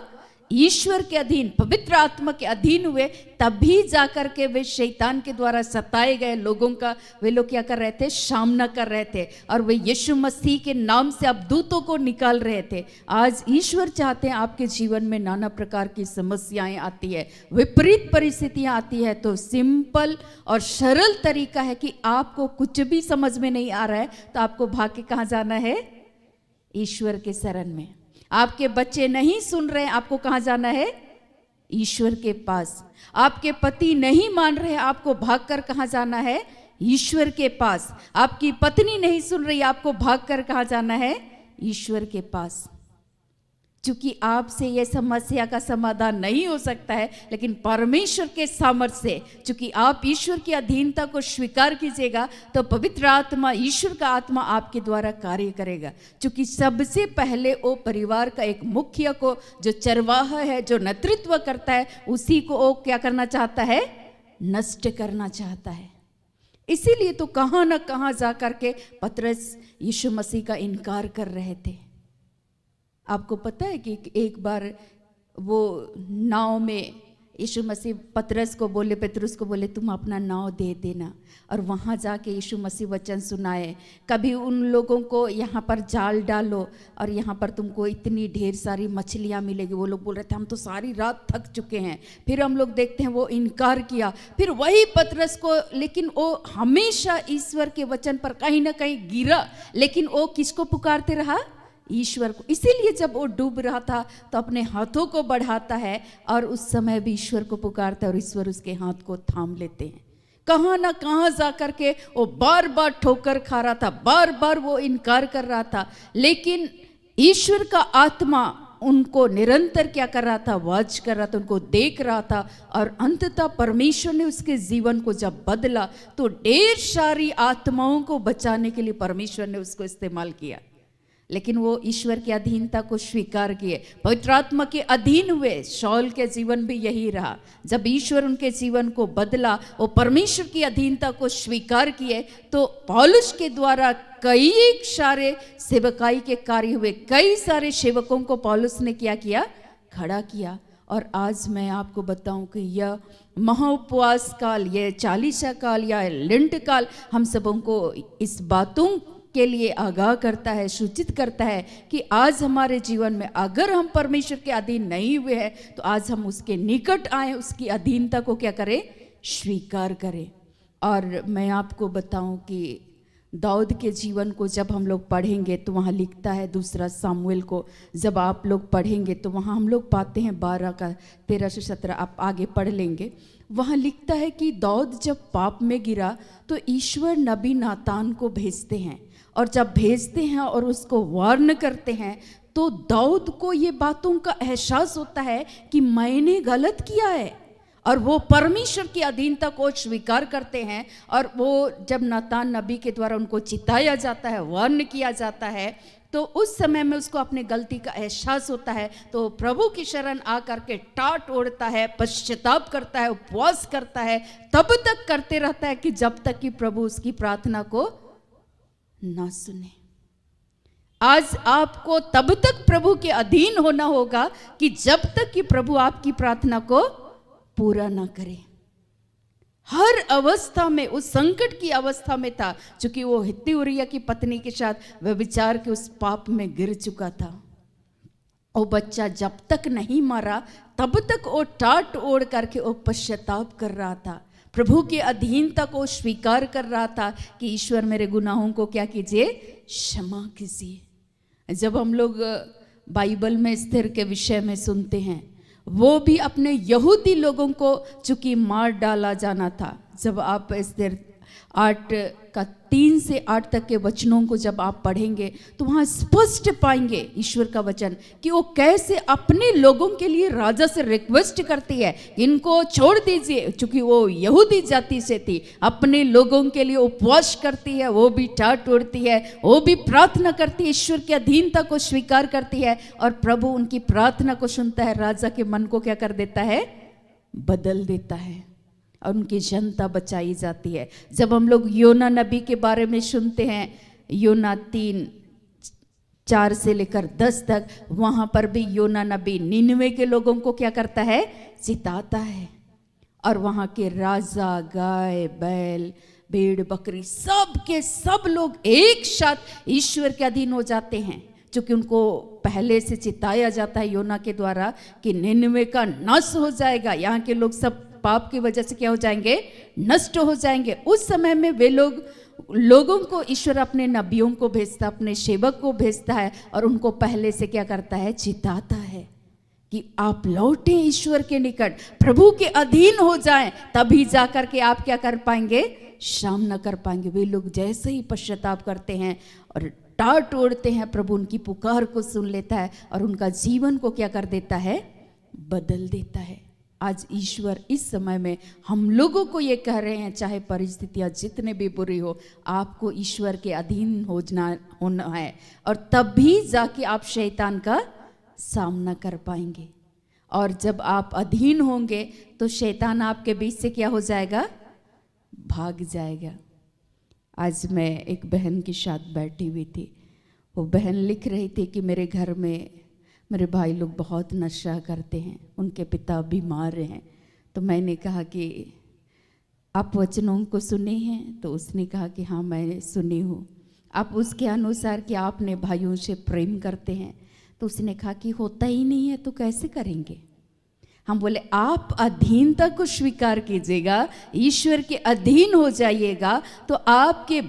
ईश्वर के अधीन, पवित्र आत्मा के अधीन हुए। तभी जाकर के वे शैतान के द्वारा सताए गए लोगों का वे लोग क्या कर रहे थे, सामना कर रहे थे और वे यीशु मसीह के नाम से अब दूतों को निकाल रहे थे। आज ईश्वर चाहते हैं आपके जीवन में नाना प्रकार की समस्याएं आती है, विपरीत परिस्थितियां आती है, तो सिंपल और सरल तरीका है कि आपको कुछ भी समझ में नहीं आ रहा है तो आपको भाग के कहाँ जाना है, ईश्वर के शरण में। आपके बच्चे नहीं सुन रहे, आपको कहाँ जाना है, ईश्वर के पास। आपके पति नहीं मान रहे, आपको भागकर कहाँ जाना है, ईश्वर के पास। आपकी पत्नी नहीं सुन रही, आपको भागकर कहाँ जाना है, ईश्वर के पास। क्योंकि आपसे यह समस्या का समाधान नहीं हो सकता है, लेकिन परमेश्वर के सामर्थ्य से, क्योंकि आप ईश्वर की अधीनता को स्वीकार कीजिएगा तो पवित्र आत्मा, ईश्वर का आत्मा आपके द्वारा कार्य करेगा। क्योंकि सबसे पहले वो परिवार का एक मुखिया को, जो चरवाहा है, जो नेतृत्व करता है, उसी को वो क्या करना चाहता है, नष्ट करना चाहता है। इसीलिए तो कहाँ ना कहाँ जा करके पतरस यीशु मसीह का इनकार कर रहे थे। आपको पता है कि एक बार वो नाव में यीशु मसीह पतरस को बोले, पतरस को बोले तुम अपना नाव दे देना। और वहाँ जाके यीशु मसीह वचन सुनाए, कभी उन लोगों को यहाँ पर जाल डालो और यहाँ पर तुमको इतनी ढेर सारी मछलियाँ मिलेगी। वो लोग बोल रहे थे हम तो सारी रात थक चुके हैं। फिर हम लोग देखते हैं वो इनकार किया। फिर वही पतरस को, लेकिन वो हमेशा ईश्वर के वचन पर कहीं ना कहीं गिरा, लेकिन वो किसको पुकारते रहा, ईश्वर को। इसीलिए जब वो डूब रहा था तो अपने हाथों को बढ़ाता है और उस समय भी ईश्वर को पुकारता है और ईश्वर उसके हाथ को थाम लेते हैं। कहाँ ना कहाँ जा कर के वो बार बार ठोकर खा रहा था, बार बार वो इनकार कर रहा था, लेकिन ईश्वर का आत्मा उनको निरंतर क्या कर रहा था, वॉच कर रहा था, उनको देख रहा था। और अंततः परमेश्वर ने उसके जीवन को जब बदला तो ढेर सारी आत्माओं को बचाने के लिए परमेश्वर ने उसको इस्तेमाल किया। लेकिन वो ईश्वर की अधीनता को स्वीकार किए, पवित्र आत्मा के अधीन हुए। शौल के जीवन भी यही रहा। जब ईश्वर उनके जीवन को बदला, वो परमेश्वर की अधीनता को स्वीकार किए, तो पौलुस के द्वारा कई सारे सेवकाई के कार्य हुए। कई सारे सेवकों को पौलुस ने क्या किया, खड़ा किया। और आज मैं आपको बताऊं कि यह महाउपवास काल, यह 40 काल या लेंट काल हम सबों को इस बातों के लिए आगाह करता है, सूचित करता है कि आज हमारे जीवन में अगर हम परमेश्वर के अधीन नहीं हुए हैं तो आज हम उसके निकट आए, उसकी अधीनता को क्या करें, स्वीकार करें। और मैं आपको बताऊं कि दाऊद के जीवन को जब हम लोग पढ़ेंगे तो वहाँ लिखता है, दूसरा सामुएल को जब आप लोग पढ़ेंगे तो वहाँ हम लोग पाते हैं 12 का 13 से 17, आप आगे पढ़ लेंगे। वहाँ लिखता है कि दाऊद जब पाप में गिरा तो ईश्वर नबी नातान को भेजते हैं, और जब भेजते हैं और उसको वार्न करते हैं तो दाऊद को ये बातों का एहसास होता है कि मैंने गलत किया है। और वो परमेश्वर की अधीनता को स्वीकार करते हैं। और वो जब नातान नबी के द्वारा उनको चिताया जाता है, वार्न किया जाता है, तो उस समय में उसको अपनी गलती का एहसास होता है, तो प्रभु की शरण आ करके टाट ओढ़ता है, पश्चाताप करता है, उपवास करता है, तब तक करते रहता है कि जब तक कि प्रभु उसकी प्रार्थना को ना सुने। आज आपको तब तक प्रभु के अधीन होना होगा कि जब तक कि प्रभु आपकी प्रार्थना को पूरा ना करे। हर अवस्था में, उस संकट की अवस्था में था, क्योंकि वो हित्ती उरिया की पत्नी के साथ व्यभिचार के उस पाप में गिर चुका था। वो बच्चा जब तक नहीं मरा तब तक वो टाट ओढ़ करके वो पश्चाताप कर रहा था, प्रभु की अधीनता को स्वीकार कर रहा था कि ईश्वर मेरे गुनाहों को क्या कीजिए, क्षमा कीजिए। जब हम लोग बाइबल में एस्थेर के विषय में सुनते हैं, वो भी अपने यहूदी लोगों को चूंकि मार डाला जाना था। जब आप एस्थेर 8 का 3 से 8 तक के वचनों को जब आप पढ़ेंगे तो वहाँ स्पष्ट पाएंगे ईश्वर का वचन कि वो कैसे अपने लोगों के लिए राजा से रिक्वेस्ट करती है, इनको छोड़ दीजिए, चूंकि वो यहूदी जाति से थी। अपने लोगों के लिए उपवास करती है, वो भी टाट ओढ़ती है, वो भी प्रार्थना करती है, ईश्वर की अधीनता को स्वीकार करती है, और प्रभु उनकी प्रार्थना को सुनता है, राजा के मन को क्या कर देता है, बदल देता है, और उनकी जनता बचाई जाती है। जब हम लोग योना नबी के बारे में सुनते हैं, योना 3:4 से लेकर 10 तक, वहाँ पर भी योना नबी निनवे के लोगों को क्या करता है, चिताता है, और वहाँ के राजा, गाय, बैल, भेड़, बकरी, सब के सब लोग एक साथ ईश्वर के अधीन हो जाते हैं, क्योंकि उनको पहले से चिताया जाता है योना के द्वारा कि निनवे का नाश हो जाएगा, यहाँ के लोग सब पाप की वजह से क्या हो जाएंगे, नष्ट हो जाएंगे। उस समय में वे लोगों को ईश्वर अपने नबियों को भेजता, अपने सेवक को भेजता है, और उनको पहले से क्या करता है, चिताता है कि आप लौटें ईश्वर के निकट, प्रभु के अधीन हो जाएं, तभी जाकर के आप क्या कर पाएंगे, सामना कर पाएंगे। वे लोग जैसे ही पश्चाताप करते हैं और टाट ओढ़ते हैं, प्रभु उनकी पुकार को सुन लेता है और उनका जीवन को क्या कर देता है, बदल देता है। आज ईश्वर इस समय में हम लोगों को ये कह रहे हैं, चाहे परिस्थितियाँ जितने भी बुरी हो, आपको ईश्वर के अधीन होना है, और तभी जाके आप शैतान का सामना कर पाएंगे। और जब आप अधीन होंगे तो शैतान आपके बीच से क्या हो जाएगा, भाग जाएगा। आज मैं एक बहन के साथ बैठी हुई थी, वो बहन लिख रही थी कि मेरे घर में मेरे भाई लोग बहुत नशा करते हैं, उनके पिता बीमार हैं। तो मैंने कहा कि आप वचनों को सुने हैं? तो उसने कहा कि हाँ मैं सुनी हूँ। आप उसके अनुसार कि आपने भाइयों से प्रेम करते हैं? तो उसने कहा कि होता ही नहीं है तो कैसे करेंगे। हम बोले आप अधीनता को स्वीकार कीजिएगा, ईश्वर के अधीन हो जाइएगा, तो आपके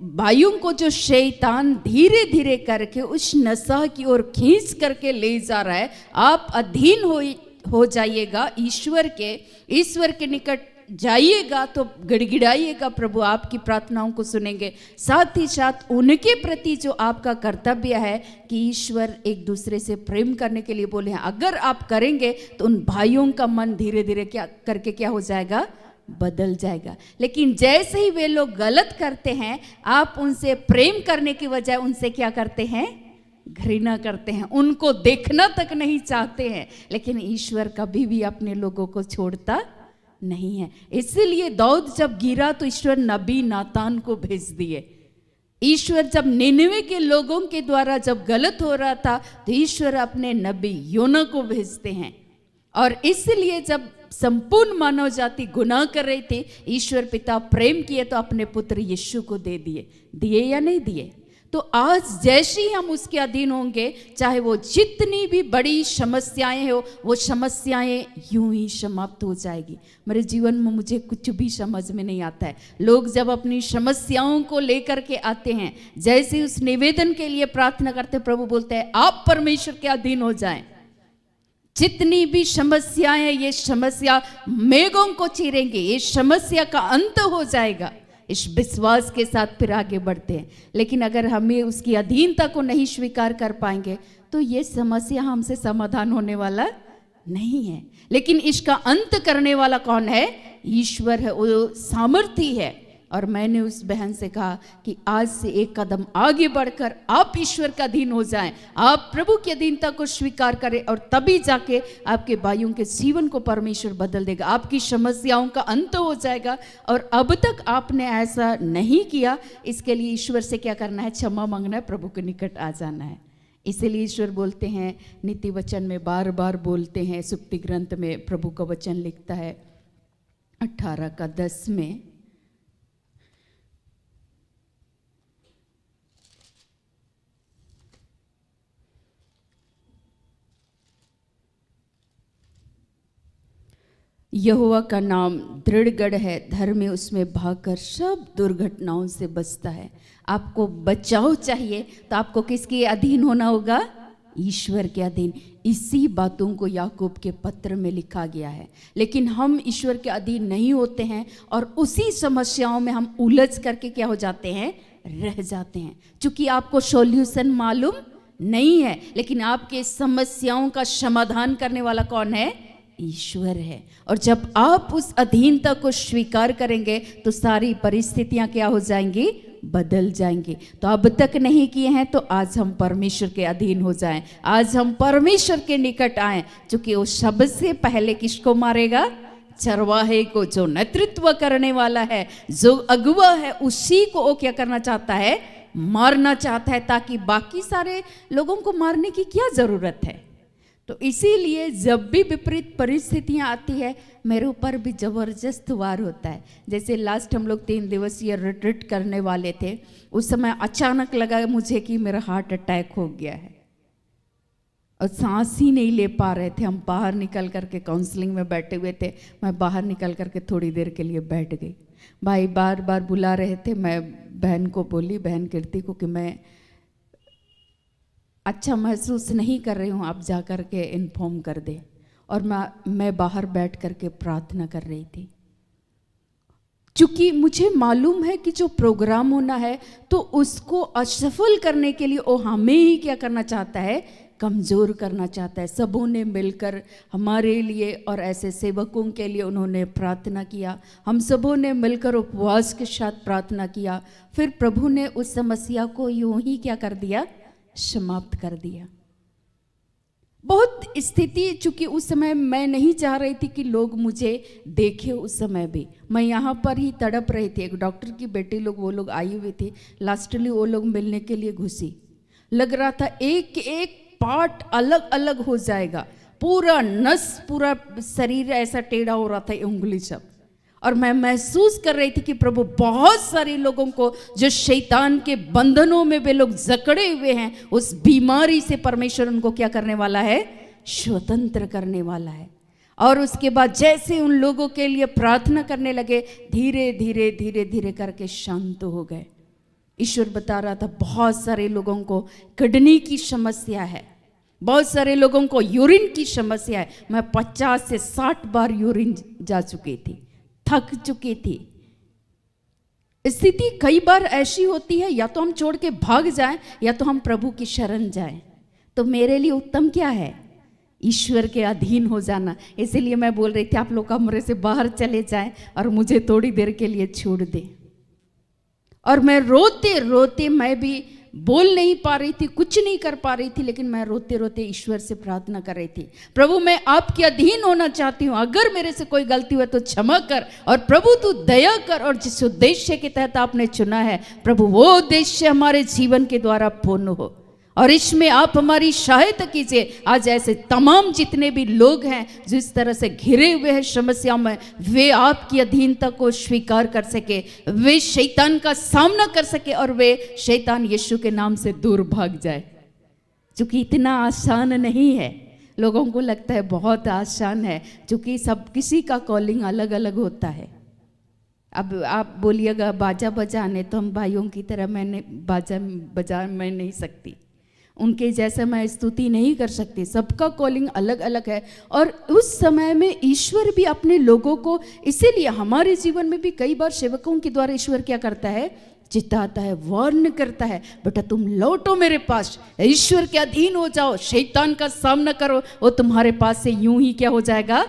भाइयों को जो शैतान धीरे धीरे करके उस नशा की ओर खींच करके ले जा रहा है, आप अधीन हो जाइएगा, ईश्वर के निकट जाइएगा तो गिड़गिड़ाइएगा, प्रभु आपकी प्रार्थनाओं को सुनेंगे। साथ ही साथ उनके प्रति जो आपका कर्तव्य है कि ईश्वर एक दूसरे से प्रेम करने के लिए बोले हैं, अगर आप करेंगे तो उन भाइयों का मन धीरे धीरे क्या हो जाएगा, बदल जाएगा। लेकिन जैसे ही वे लोग गलत करते हैं, आप उनसे प्रेम करने की बजाय उनसे क्या करते हैं, घृणा करते हैं, उनको देखना तक नहीं चाहते हैं। लेकिन ईश्वर कभी भी अपने लोगों को छोड़ता नहीं है। इसलिए दाऊद जब गिरा तो ईश्वर नबी नातान को भेज दिए। ईश्वर जब निनवे के लोगों के द्वारा जब गलत हो रहा था तो ईश्वर अपने नबी योना को भेजते हैं। और इसलिए जब संपूर्ण मानव जाति गुनाह कर रही थी, ईश्वर पिता प्रेम किए तो अपने पुत्र यीशु को दे दिए या नहीं दिए। तो आज जैसे ही हम उसके अधीन होंगे, चाहे वो जितनी भी बड़ी समस्याएं हो, वो समस्याएं यूं ही समाप्त हो जाएगी। मेरे जीवन में मुझे कुछ भी समझ में नहीं आता है। लोग जब अपनी समस्याओं को लेकर के आते हैं, जैसे ही उस निवेदन के लिए प्रार्थना करते, प्रभु बोलते हैं आप परमेश्वर के अधीन हो जाएं। जितनी भी समस्याएं, ये समस्या मेघों को चीरेंगे, ये समस्या का अंत हो जाएगा। इस विश्वास के साथ फिर आगे बढ़ते हैं। लेकिन अगर हमें उसकी अधीनता को नहीं स्वीकार कर पाएंगे तो ये समस्या हमसे समाधान होने वाला नहीं है, लेकिन इसका अंत करने वाला कौन है? ईश्वर है, वो सामर्थी है। और मैंने उस बहन से कहा कि आज से एक कदम आगे बढ़कर आप ईश्वर का अधीन हो जाएं, आप प्रभु की अधीनता को स्वीकार करें, और तभी जाके आपके भाइयों के जीवन को परमेश्वर बदल देगा, आपकी समस्याओं का अंत हो जाएगा। और अब तक आपने ऐसा नहीं किया, इसके लिए ईश्वर से क्या करना है? क्षमा मांगना है, प्रभु के निकट आ जाना है। इसीलिए ईश्वर बोलते हैं, नीति वचन में बार बार बोलते हैं, सुक्ति ग्रंथ में प्रभु का वचन लिखता है 18:10 में, यहोवा का नाम दृढ़ गढ़ है, धर्मी उसमें भागकर सब दुर्घटनाओं से बचता है। आपको बचाव चाहिए तो आपको किसके अधीन होना होगा? ईश्वर के अधीन। इसी बातों को याकूब के पत्र में लिखा गया है। लेकिन हम ईश्वर के अधीन नहीं होते हैं और उसी समस्याओं में हम उलझ करके क्या हो जाते हैं? रह जाते हैं। क्योंकि आपको सॉल्यूशन मालूम नहीं है, लेकिन आपके समस्याओं का समाधान करने वाला कौन है? ईश्वर है। और जब आप उस अधीनता को स्वीकार करेंगे तो सारी परिस्थितियां क्या हो जाएंगी? बदल जाएंगी। तो अब तक नहीं किए हैं तो आज हम परमेश्वर के अधीन हो जाएं, आज हम परमेश्वर के निकट आएं, क्योंकि वो सबसे पहले किसको मारेगा? चरवाहे को, जो नेतृत्व करने वाला है, जो अगुवा है, उसी को वो क्या करना चाहता है? मारना चाहता है, ताकि बाकी सारे लोगों को मारने की क्या जरूरत है। तो इसीलिए जब भी विपरीत परिस्थितियां आती है, मेरे ऊपर भी जबरदस्त वार होता है। जैसे लास्ट हम लोग 3 दिवसीय रिट्रीट करने वाले थे, उस समय अचानक लगा मुझे कि मेरा हार्ट अटैक हो गया है और सांस ही नहीं ले पा रहे थे। हम बाहर निकल करके काउंसलिंग में बैठे हुए थे, मैं बाहर निकल करके थोड़ी देर के लिए बैठ गई। भाई बार बार बुला रहे थे, मैं बहन को बोली, बहन कीर्ति को, कि मैं अच्छा महसूस नहीं कर रही हूँ, आप जा कर के इन्फॉर्म कर दे। और मैं बाहर बैठ कर के प्रार्थना कर रही थी, क्योंकि मुझे मालूम है कि जो प्रोग्राम होना है तो उसको असफल करने के लिए वो हमें ही क्या करना चाहता है? कमज़ोर करना चाहता है। सबों ने मिलकर हमारे लिए और ऐसे सेवकों के लिए उन्होंने प्रार्थना किया, हम सबों ने मिलकर उपवास के साथ प्रार्थना किया। फिर प्रभु ने उस समस्या को यूं ही क्या कर दिया? समाप्त कर दिया। बहुत स्थिति, चूंकि उस समय मैं नहीं चाह रही थी कि लोग मुझे देखें, उस समय भी मैं यहाँ पर ही तड़प रही थी। एक डॉक्टर की बेटी लोग, वो लोग आई हुई थी, लास्टली वो लोग मिलने के लिए घुसी। लग रहा था एक एक पार्ट अलग अलग हो जाएगा, पूरा नस, पूरा शरीर ऐसा टेढ़ा हो रहा था, उंगली सब। और मैं महसूस कर रही थी कि प्रभु बहुत सारे लोगों को, जो शैतान के बंधनों में वे लोग जकड़े हुए हैं, उस बीमारी से परमेश्वर उनको क्या करने वाला है? स्वतंत्र करने वाला है। और उसके बाद जैसे उन लोगों के लिए प्रार्थना करने लगे, धीरे धीरे धीरे धीरे करके शांत हो गए। ईश्वर बता रहा था बहुत सारे लोगों को किडनी की समस्या है, बहुत सारे लोगों को यूरिन की समस्या है। मैं 50 से 60 बार यूरिन जा चुकी थी, थक चुकी थी। स्थिति कई बार ऐसी होती है, या तो हम छोड़ के भाग जाएं या तो हम प्रभु की शरण जाएं। तो मेरे लिए उत्तम क्या है? ईश्वर के अधीन हो जाना। इसीलिए मैं बोल रही थी आप लोग कमरे से बाहर चले जाएं और मुझे थोड़ी देर के लिए छोड़ दें। और मैं रोते रोते, मैं भी बोल नहीं पा रही थी, कुछ नहीं कर पा रही थी, लेकिन मैं रोते रोते ईश्वर से प्रार्थना कर रही थी, प्रभु मैं आपके अधीन होना चाहती हूँ, अगर मेरे से कोई गलती हुई तो क्षमा कर, और प्रभु तू दया कर, और जिस उद्देश्य के तहत आपने चुना है प्रभु, वो उद्देश्य हमारे जीवन के द्वारा पूर्ण हो, और इसमें आप हमारी सहायता कीजिए। आज ऐसे तमाम जितने भी लोग हैं जिस तरह से घिरे हुए हैं समस्याओं में, वे आपकी अधीनता को स्वीकार कर सके, वे शैतान का सामना कर सके, और वे शैतान यीशु के नाम से दूर भाग जाए। क्योंकि इतना आसान नहीं है, लोगों को लगता है बहुत आसान है, क्योंकि सब किसी का कॉलिंग अलग अलग होता है। अब आप बोलिएगा बाजा बजाने, तो हम भाइयों की तरह मैंने बाजा बजा मैं नहीं सकती, उनके जैसा मैं स्तुति नहीं कर सकती, सबका कॉलिंग अलग अलग है। और उस समय में ईश्वर भी अपने लोगों को, इसीलिए हमारे जीवन में भी कई बार सेवकों के द्वारा ईश्वर क्या करता है? चिताता है, वार्न करता है, बेटा तुम लौटो मेरे पास, ईश्वर के अधीन हो जाओ, शैतान का सामना करो, वो तुम्हारे पास से यूं ही क्या हो जाएगा,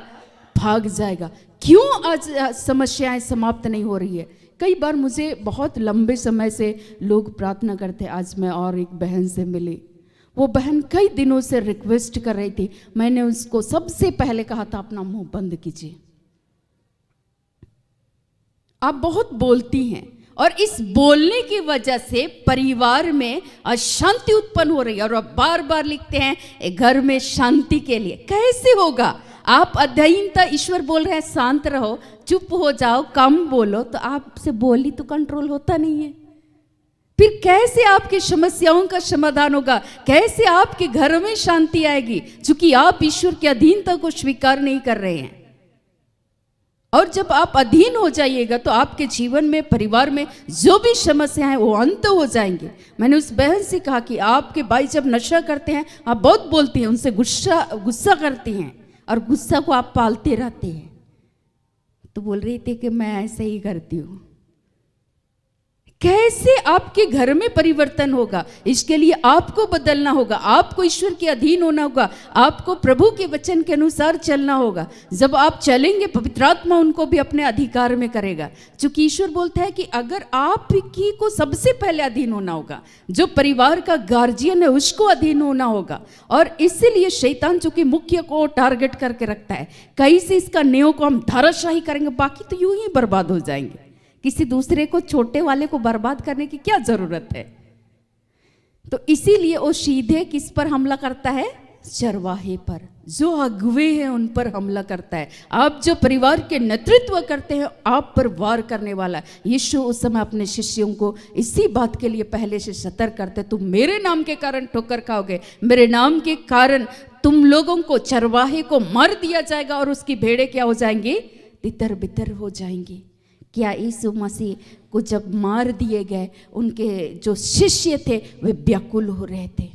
भाग जाएगा। क्यों आज समस्याएं समाप्त नहीं हो रही है? कई बार मुझे बहुत लंबे समय से लोग प्रार्थना करते। आज मैं और एक बहन से मिली, वो बहन कई दिनों से रिक्वेस्ट कर रही थी। मैंने उसको सबसे पहले कहा था अपना मुंह बंद कीजिए, आप बहुत बोलती हैं और इस बोलने की वजह से परिवार में अशांति उत्पन्न हो रही है। और अब बार बार लिखते हैं घर में शांति के लिए। कैसे होगा? आप अधीनता, ईश्वर बोल रहे हैं शांत रहो, चुप हो जाओ, कम बोलो, तो आपसे बोली तो कंट्रोल होता नहीं है। फिर कैसे आपकी समस्याओं का समाधान होगा? कैसे आपके घर में शांति आएगी? क्योंकि आप ईश्वर की अधीनता को स्वीकार नहीं कर रहे हैं। और जब आप अधीन हो जाइएगा तो आपके जीवन में, परिवार में जो भी समस्या है वो अंत हो जाएंगे। मैंने उस बहन से कहा कि आपके भाई जब नशा करते हैं, आप बहुत बोलती हैं, उनसे गुस्सा करती हैं और गुस्सा को आप पालते रहते हैं। तो बोल रही थी कि मैं ऐसे ही करती हूँ। कैसे आपके घर में परिवर्तन होगा? इसके लिए आपको बदलना होगा, आपको ईश्वर के अधीन होना होगा, आपको प्रभु के वचन के अनुसार चलना होगा। जब आप चलेंगे, पवित्र आत्मा उनको भी अपने अधिकार में करेगा। क्योंकि ईश्वर बोलता है कि अगर आप ही को सबसे पहले अधीन होना होगा, जो परिवार का गार्जियन है उसको अधीन होना होगा। और इसीलिए शैतान चूंकि मुख्य को टारगेट करके रखता है, कहीं से इसका नियम को हम धाराशाही करेंगे, बाकी तो यूं ही बर्बाद हो जाएंगे। किसी दूसरे को, छोटे वाले को बर्बाद करने की क्या जरूरत है? तो इसीलिए वो सीधे किस पर हमला करता है? चरवाहे पर, जो अगुवे हैं उन पर हमला करता है। आप जो परिवार के नेतृत्व करते हैं, आप पर वार करने वाला है। यीशु उस समय अपने शिष्यों को इसी बात के लिए पहले से सतर्क करते, तुम मेरे नाम के कारण ठोकर खाओगे, मेरे नाम के कारण तुम लोगों को, चरवाहे को मार दिया जाएगा और उसकी भेड़ें क्या हो जाएंगी? तितर बितर हो जाएंगी। क्या यीशु मसीह को जब मार दिए गए, उनके जो शिष्य थे वे व्याकुल हो रहे थे।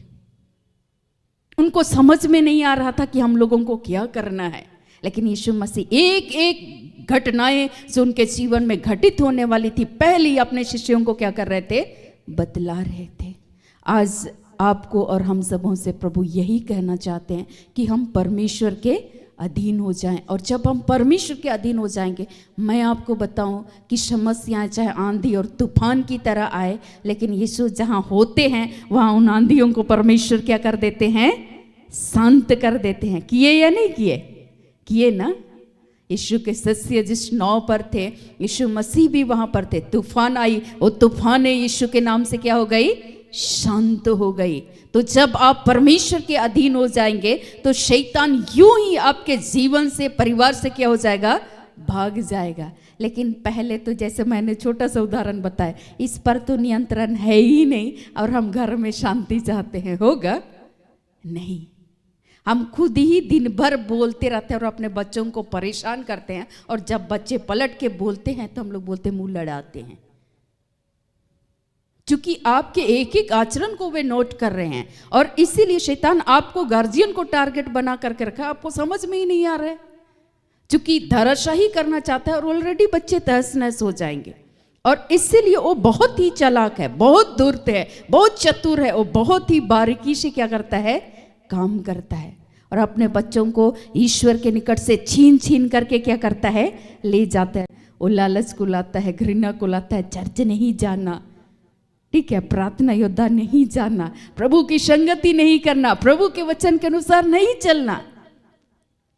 उनको समझ में नहीं आ रहा था कि हम लोगों को क्या करना है। लेकिन यीशु मसीह एक एक घटनाएं जो उनके जीवन में घटित होने वाली थी, पहले ही अपने शिष्यों को क्या कर रहे थे? बतला रहे थे। आज आपको और हम सबों से प्रभु यही कहना चाहते हैं कि हम परमेश्वर के अधीन हो जाएं। और जब हम परमेश्वर के अधीन हो जाएंगे, मैं आपको बताऊं कि समस्याएं चाहे आंधी और तूफान की तरह आए, लेकिन यीशु जहां होते हैं वहां उन आंधियों को परमेश्वर क्या कर देते हैं? शांत कर देते हैं। किए या नहीं किए? किए ना। यीशु के शिष्य जिस नाव पर थे, यीशु मसीह भी वहां पर थे। तूफान आई, वो तूफान यीशु के नाम से क्या हो गई? शांत हो गई। तो जब आप परमेश्वर के अधीन हो जाएंगे तो शैतान यूं ही आपके जीवन से, परिवार से क्या हो जाएगा? भाग जाएगा। लेकिन पहले तो जैसे मैंने छोटा सा उदाहरण बताया, इस पर तो नियंत्रण है ही नहीं और हम घर में शांति चाहते हैं, होगा नहीं। हम खुद ही दिन भर बोलते रहते हैं और अपने बच्चों को परेशान करते हैं, और जब बच्चे पलट के बोलते हैं तो हम लोग बोलते मुंह लड़ाते हैं। क्योंकि आपके एक एक आचरण को वे नोट कर रहे हैं। और इसीलिए शैतान आपको गार्जियन को टारगेट बना करके रखा, आपको समझ में ही नहीं आ रहा है। क्योंकि धराशाही करना चाहता है और ऑलरेडी बच्चे तहस नहस हो जाएंगे। और इसीलिए वो बहुत ही चालाक है, बहुत धूर्त है, बहुत चतुर है। वो बहुत ही बारीकी से क्या करता है? काम करता है। और अपने बच्चों को ईश्वर के निकट से छीन छीन करके क्या करता है? ले जाता है। वो लालच को लाता है, घृणा को लाता है, चर्च नहीं जाना, ठीक है, प्रार्थना योद्धा नहीं जाना, प्रभु की संगति नहीं करना, प्रभु के वचन के अनुसार नहीं चलना,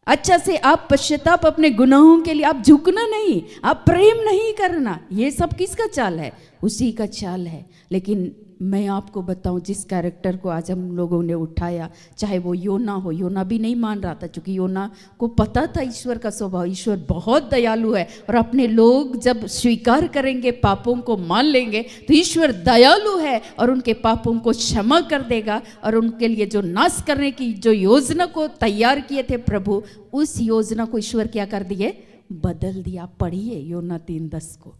अच्छा से आप पश्चाताप अपने गुनाहों के लिए आप झुकना नहीं, आप प्रेम नहीं करना। ये सब किसका चाल है? उसी का चाल है। लेकिन मैं आपको बताऊं, जिस कैरेक्टर को आज हम लोगों ने उठाया, चाहे वो योना हो, योना भी नहीं मान रहा था, क्योंकि योना को पता था ईश्वर का स्वभाव। ईश्वर बहुत दयालु है और अपने लोग जब स्वीकार करेंगे, पापों को मान लेंगे, तो ईश्वर दयालु है और उनके पापों को क्षमा कर देगा। और उनके लिए जो नाश करने की जो योजना को तैयार किए थे प्रभु, उस योजना को ईश्वर क्या कर दिए? बदल दिया। पढ़िए योना 3:10 को,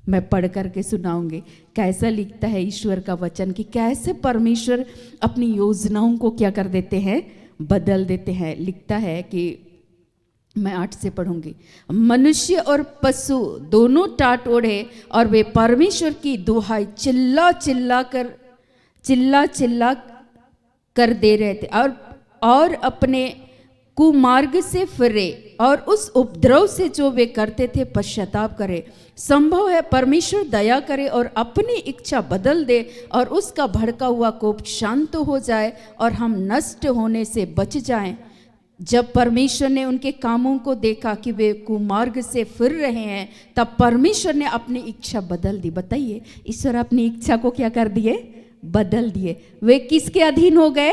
मैं पढ़ करके सुनाऊंगी कैसा लिखता है ईश्वर का वचन, कि कैसे परमेश्वर अपनी योजनाओं को क्या कर देते हैं? बदल देते हैं। लिखता है कि मैं 8 से पढ़ूंगी। मनुष्य और पशु दोनों टाट ओढ़े और वे परमेश्वर की दुहाई चिल्ला चिल्ला कर दे रहे थे और अपने कुमार्ग से फिरे और उस उपद्रव से जो वे करते थे पश्चाताप करे। संभव है परमेश्वर दया करे और अपनी इच्छा बदल दे और उसका भड़का हुआ कोप शांत हो जाए और हम नष्ट होने से बच जाएं। जब परमेश्वर ने उनके कामों को देखा कि वे कुमार्ग से फिर रहे हैं, तब परमेश्वर ने अपनी इच्छा बदल दी। बताइए, ईश्वर अपनी इच्छा को क्या कर दिए? बदल दिए। वे किसके अधीन हो गए?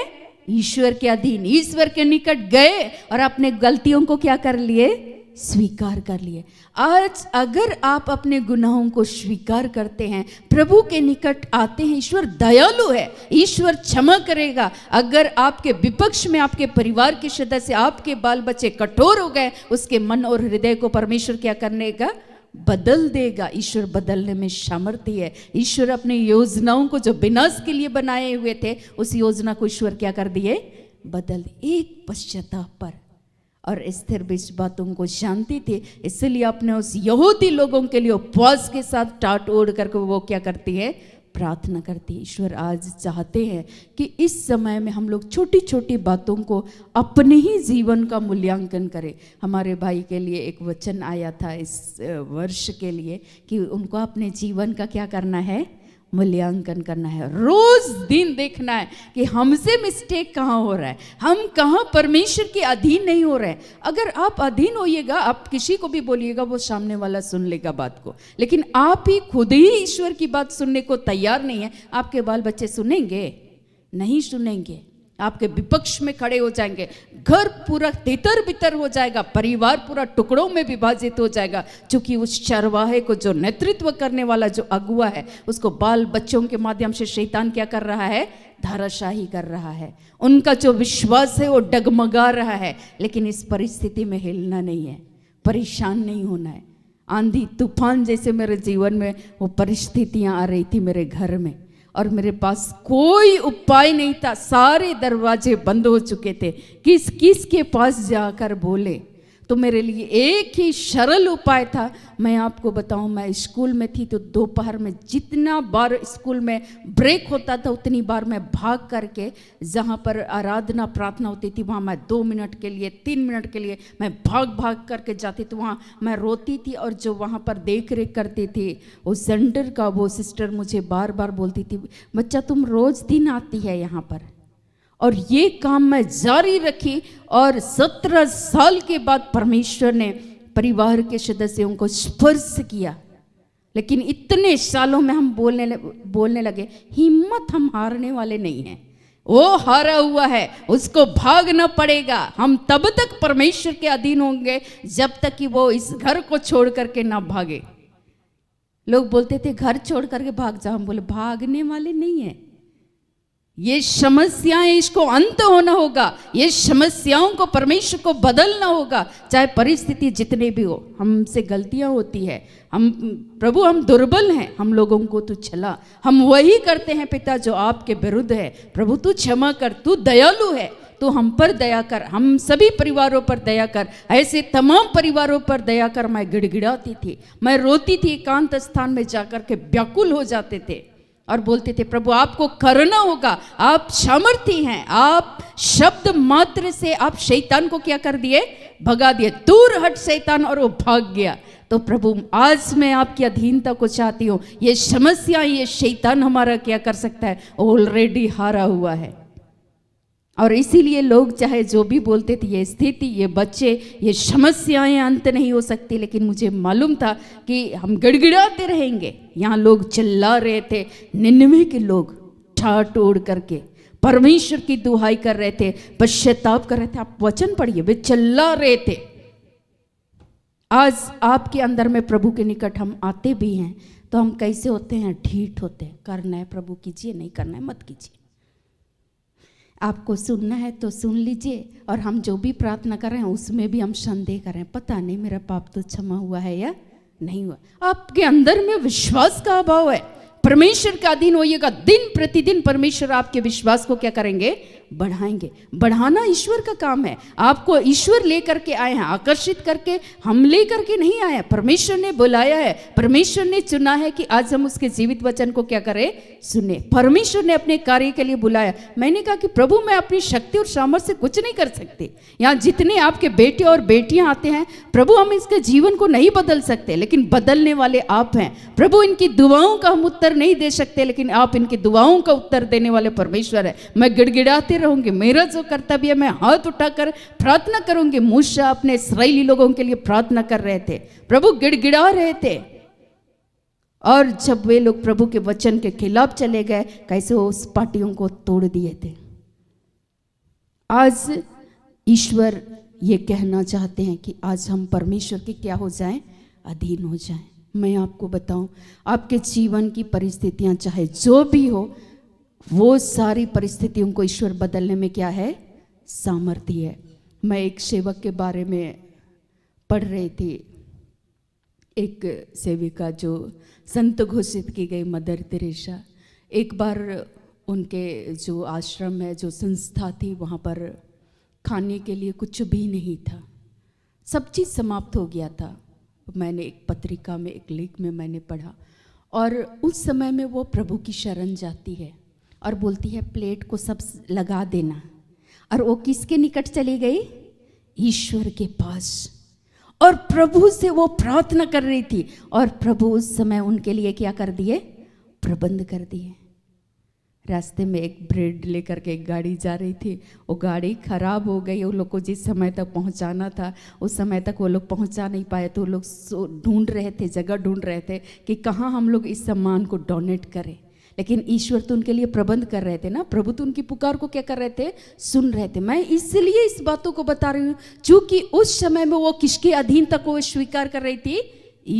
ईश्वर के अधीन। ईश्वर के निकट गए और अपने गलतियों को क्या कर लिए? स्वीकार कर लिए। आज अगर आप अपने गुनाहों को स्वीकार करते हैं, प्रभु के निकट आते हैं, ईश्वर दयालु है, ईश्वर क्षमा करेगा। अगर आपके विपक्ष में आपके परिवार के सदस्य, आपके बाल बच्चे कठोर हो गए, उसके मन और हृदय को परमेश्वर क्या करने का? बदल देगा। ईश्वर बदलने में सामर्थ्य है। ईश्वर अपनी योजनाओं को जो विनाश के लिए बनाए हुए थे, उस योजना को ईश्वर क्या कर दिए? बदल दिए। एक पश्चाताप पर और स्थिर बीच बातों को जानती थी, इसलिए अपने उस यहूदी लोगों के लिए उपवास के साथ टाट ओढ़ करके वो क्या करती है? प्रार्थना करती है। ईश्वर आज चाहते हैं कि इस समय में हम लोग छोटी छोटी बातों को अपने ही जीवन का मूल्यांकन करें। हमारे भाई के लिए एक वचन आया था इस वर्ष के लिए कि उनको अपने जीवन का क्या करना है? मूल्यांकन करना है। रोज दिन देखना है कि हमसे मिस्टेक कहाँ हो रहा है, हम कहाँ परमेश्वर के अधीन नहीं हो रहे हैं। अगर आप अधीन होइएगा, आप किसी को भी बोलिएगा, वो सामने वाला सुन लेगा बात को, लेकिन आप ही खुद ही ईश्वर की बात सुनने को तैयार नहीं है, आपके बाल बच्चे सुनेंगे? नहीं सुनेंगे। आपके विपक्ष में खड़े हो जाएंगे, घर पूरा तितर बितर हो जाएगा, परिवार पूरा टुकड़ों में विभाजित हो जाएगा। क्योंकि उस चरवाहे को जो नेतृत्व करने वाला जो अगुआ है, उसको बाल बच्चों के माध्यम से शैतान क्या कर रहा है? धाराशाही कर रहा है। उनका जो विश्वास है वो डगमगा रहा है। लेकिन इस परिस्थिति में हिलना नहीं है, परेशान नहीं होना है। आंधी तूफान जैसे मेरे जीवन में वो परिस्थितियां आ रही थी मेरे घर में, और मेरे पास कोई उपाय नहीं था। सारे दरवाजे बंद हो चुके थे। किस के पास जाकर बोले? तो मेरे लिए एक ही सरल उपाय था। मैं आपको बताऊं, मैं स्कूल में थी तो दोपहर में जितना बार स्कूल में ब्रेक होता था, उतनी बार मैं भाग करके जहाँ पर आराधना प्रार्थना होती थी, वहाँ मैं 2 मिनट के लिए 3 मिनट के लिए मैं भाग करके जाती थी। वहाँ मैं रोती थी, और जो वहाँ पर देख रेख करती थी वो सेंटर का वो सिस्टर मुझे बार बार बोलती थी, बच्चा तुम रोज दिन आती है यहाँ पर। और ये काम मैं जारी रखी, और 17 साल के बाद परमेश्वर ने परिवार के सदस्यों को स्पर्श किया। लेकिन इतने सालों में हम बोलने लगे, हिम्मत, हम हारने वाले नहीं हैं। वो हारा हुआ है, उसको भागना पड़ेगा। हम तब तक परमेश्वर के अधीन होंगे जब तक कि वो इस घर को छोड़ करके ना भागे। लोग बोलते थे घर छोड़ करके भाग जाओ, हम बोले भागने वाले नहीं है। ये समस्याएं, इसको अंत होना होगा। ये समस्याओं को परमेश्वर को बदलना होगा, चाहे परिस्थिति जितने भी हो। हमसे गलतियां होती है, प्रभु हम दुर्बल हैं, हम लोगों को तू छला। हम वही करते हैं पिता जो आपके विरुद्ध है। प्रभु तू क्षमा कर, तू दयालु है, तू हम पर दया कर, हम सभी परिवारों पर दया कर, ऐसे तमाम परिवारों पर दया कर। मैं गिड़गिड़ाती थी, मैं रोती थी, एकांत स्थान में जाकर के व्याकुल हो जाते थे और बोलते थे प्रभु आपको करना होगा, आप सामर्थी हैं। आप शब्द मात्र से आप शैतान को क्या कर दिए? भगा दिए। दूर हट शैतान, और वो भाग गया। तो प्रभु आज मैं आपकी अधीनता को चाहती हूँ। ये समस्या, ये शैतान हमारा क्या कर सकता है? ऑलरेडी हारा हुआ है। और इसीलिए लोग चाहे जो भी बोलते थे, ये स्थिति, ये बच्चे, ये समस्याएं अंत नहीं हो सकती। लेकिन मुझे मालूम था कि हम गिड़गिड़ाते रहेंगे। यहाँ लोग चिल्ला रहे थे, 99 के लोग ठाट ओढ़ करके परमेश्वर की दुहाई कर रहे थे, पश्चाताप कर रहे थे। आप वचन पढ़िए, वे चिल्ला रहे थे। आज आपके अंदर में प्रभु के निकट हम आते भी हैं तो हम कैसे होते हैं? ढीठ होते हैं। करना है प्रभु कीजिए, नहीं करना है मत कीजिए। आपको सुनना है तो सुन लीजिए, और हम जो भी प्रार्थना कर रहे हैं उसमें भी हम संदेह कर रहे हैं, पता नहीं मेरा पाप तो क्षमा हुआ है या नहीं हुआ। आपके अंदर में विश्वास का अभाव है। परमेश्वर का अधीन होइएगा, दिन प्रतिदिन परमेश्वर आपके विश्वास को क्या करेंगे? बढ़ाएंगे। बढ़ाना ईश्वर का काम है। आपको ईश्वर लेकर के आए हैं, आकर्षित करके हम लेकर के नहीं आए हैं। परमेश्वर ने बुलाया है, परमेश्वर ने चुना है कि आज हम उसके जीवित वचन को क्या करें, सुने। परमेश्वर ने अपने कार्य के लिए बुलाया। मैंने कहा कि प्रभु मैं अपनी शक्ति और सामर्थ्य से कुछ नहीं कर सकती। यहाँ जितने आपके बेटे और बेटियां आते हैं प्रभु, हम इसके जीवन को नहीं बदल सकते, लेकिन बदलने वाले आप हैं प्रभु। इनकी दुआओं का हम उत्तर नहीं दे सकते, लेकिन आप इनकी दुआओं का उत्तर देने वाले परमेश्वर है। मैं गिड़गिड़ाते रहूंगी, मेरा जो कर्तव्य है मैं हाथ उठाकर प्रार्थना करूंगी। मूसा अपने इस्राएली लोगों के लिए प्रार्थना कर रहे थे, प्रभु गिड़गिड़ा रहे थे, और जब वे लोग प्रभु के वचन के खिलाफ चले गए, कैसे वो उस पार्टियों को तोड़ दिए थे। आज ईश्वर ये कहना चाहते हैं कि आज हम परमेश्वर के क्या हो जाएं, अधीन हो जाएं। मैं आपको बताऊं, आपके जीवन की परिस्थितियां चाहे जो भी हो, वो सारी परिस्थितियों को ईश्वर बदलने में क्या है, सामर्थ्य है। मैं एक सेवक के बारे में पढ़ रही थी, एक सेविका जो संत घोषित की गई, मदर तेरेसा। एक बार उनके जो आश्रम है, जो संस्था थी, वहाँ पर खाने के लिए कुछ भी नहीं था, सब चीज़ समाप्त हो गया था। मैंने एक पत्रिका में, एक लेख में मैंने पढ़ा, और उस समय में वो प्रभु की शरण जाती है और बोलती है प्लेट को सब लगा देना। और वो किसके निकट चली गई, ईश्वर के पास, और प्रभु से वो प्रार्थना कर रही थी, और प्रभु उस समय उनके लिए क्या कर दिए, प्रबंध कर दिए। रास्ते में एक ब्रेड लेकर के एक गाड़ी जा रही थी, वो गाड़ी खराब हो गई। वो लोग को जिस समय तक पहुंचाना था उस समय तक वो लोग पहुंचा नहीं पाए, तो वो लोग ढूंढ रहे थे, जगह ढूंढ रहे थे कि कहाँ हम लोग इस सामान को डोनेट करें। लेकिन ईश्वर तो उनके लिए प्रबंध कर रहे थे ना, प्रभु तो उनकी पुकार को क्या कर रहे थे, सुन रहे थे। मैं इसलिए इस बातों को बता रही हूँ, चूंकि उस समय में वो किसके अधीन तक वो स्वीकार कर रही थी,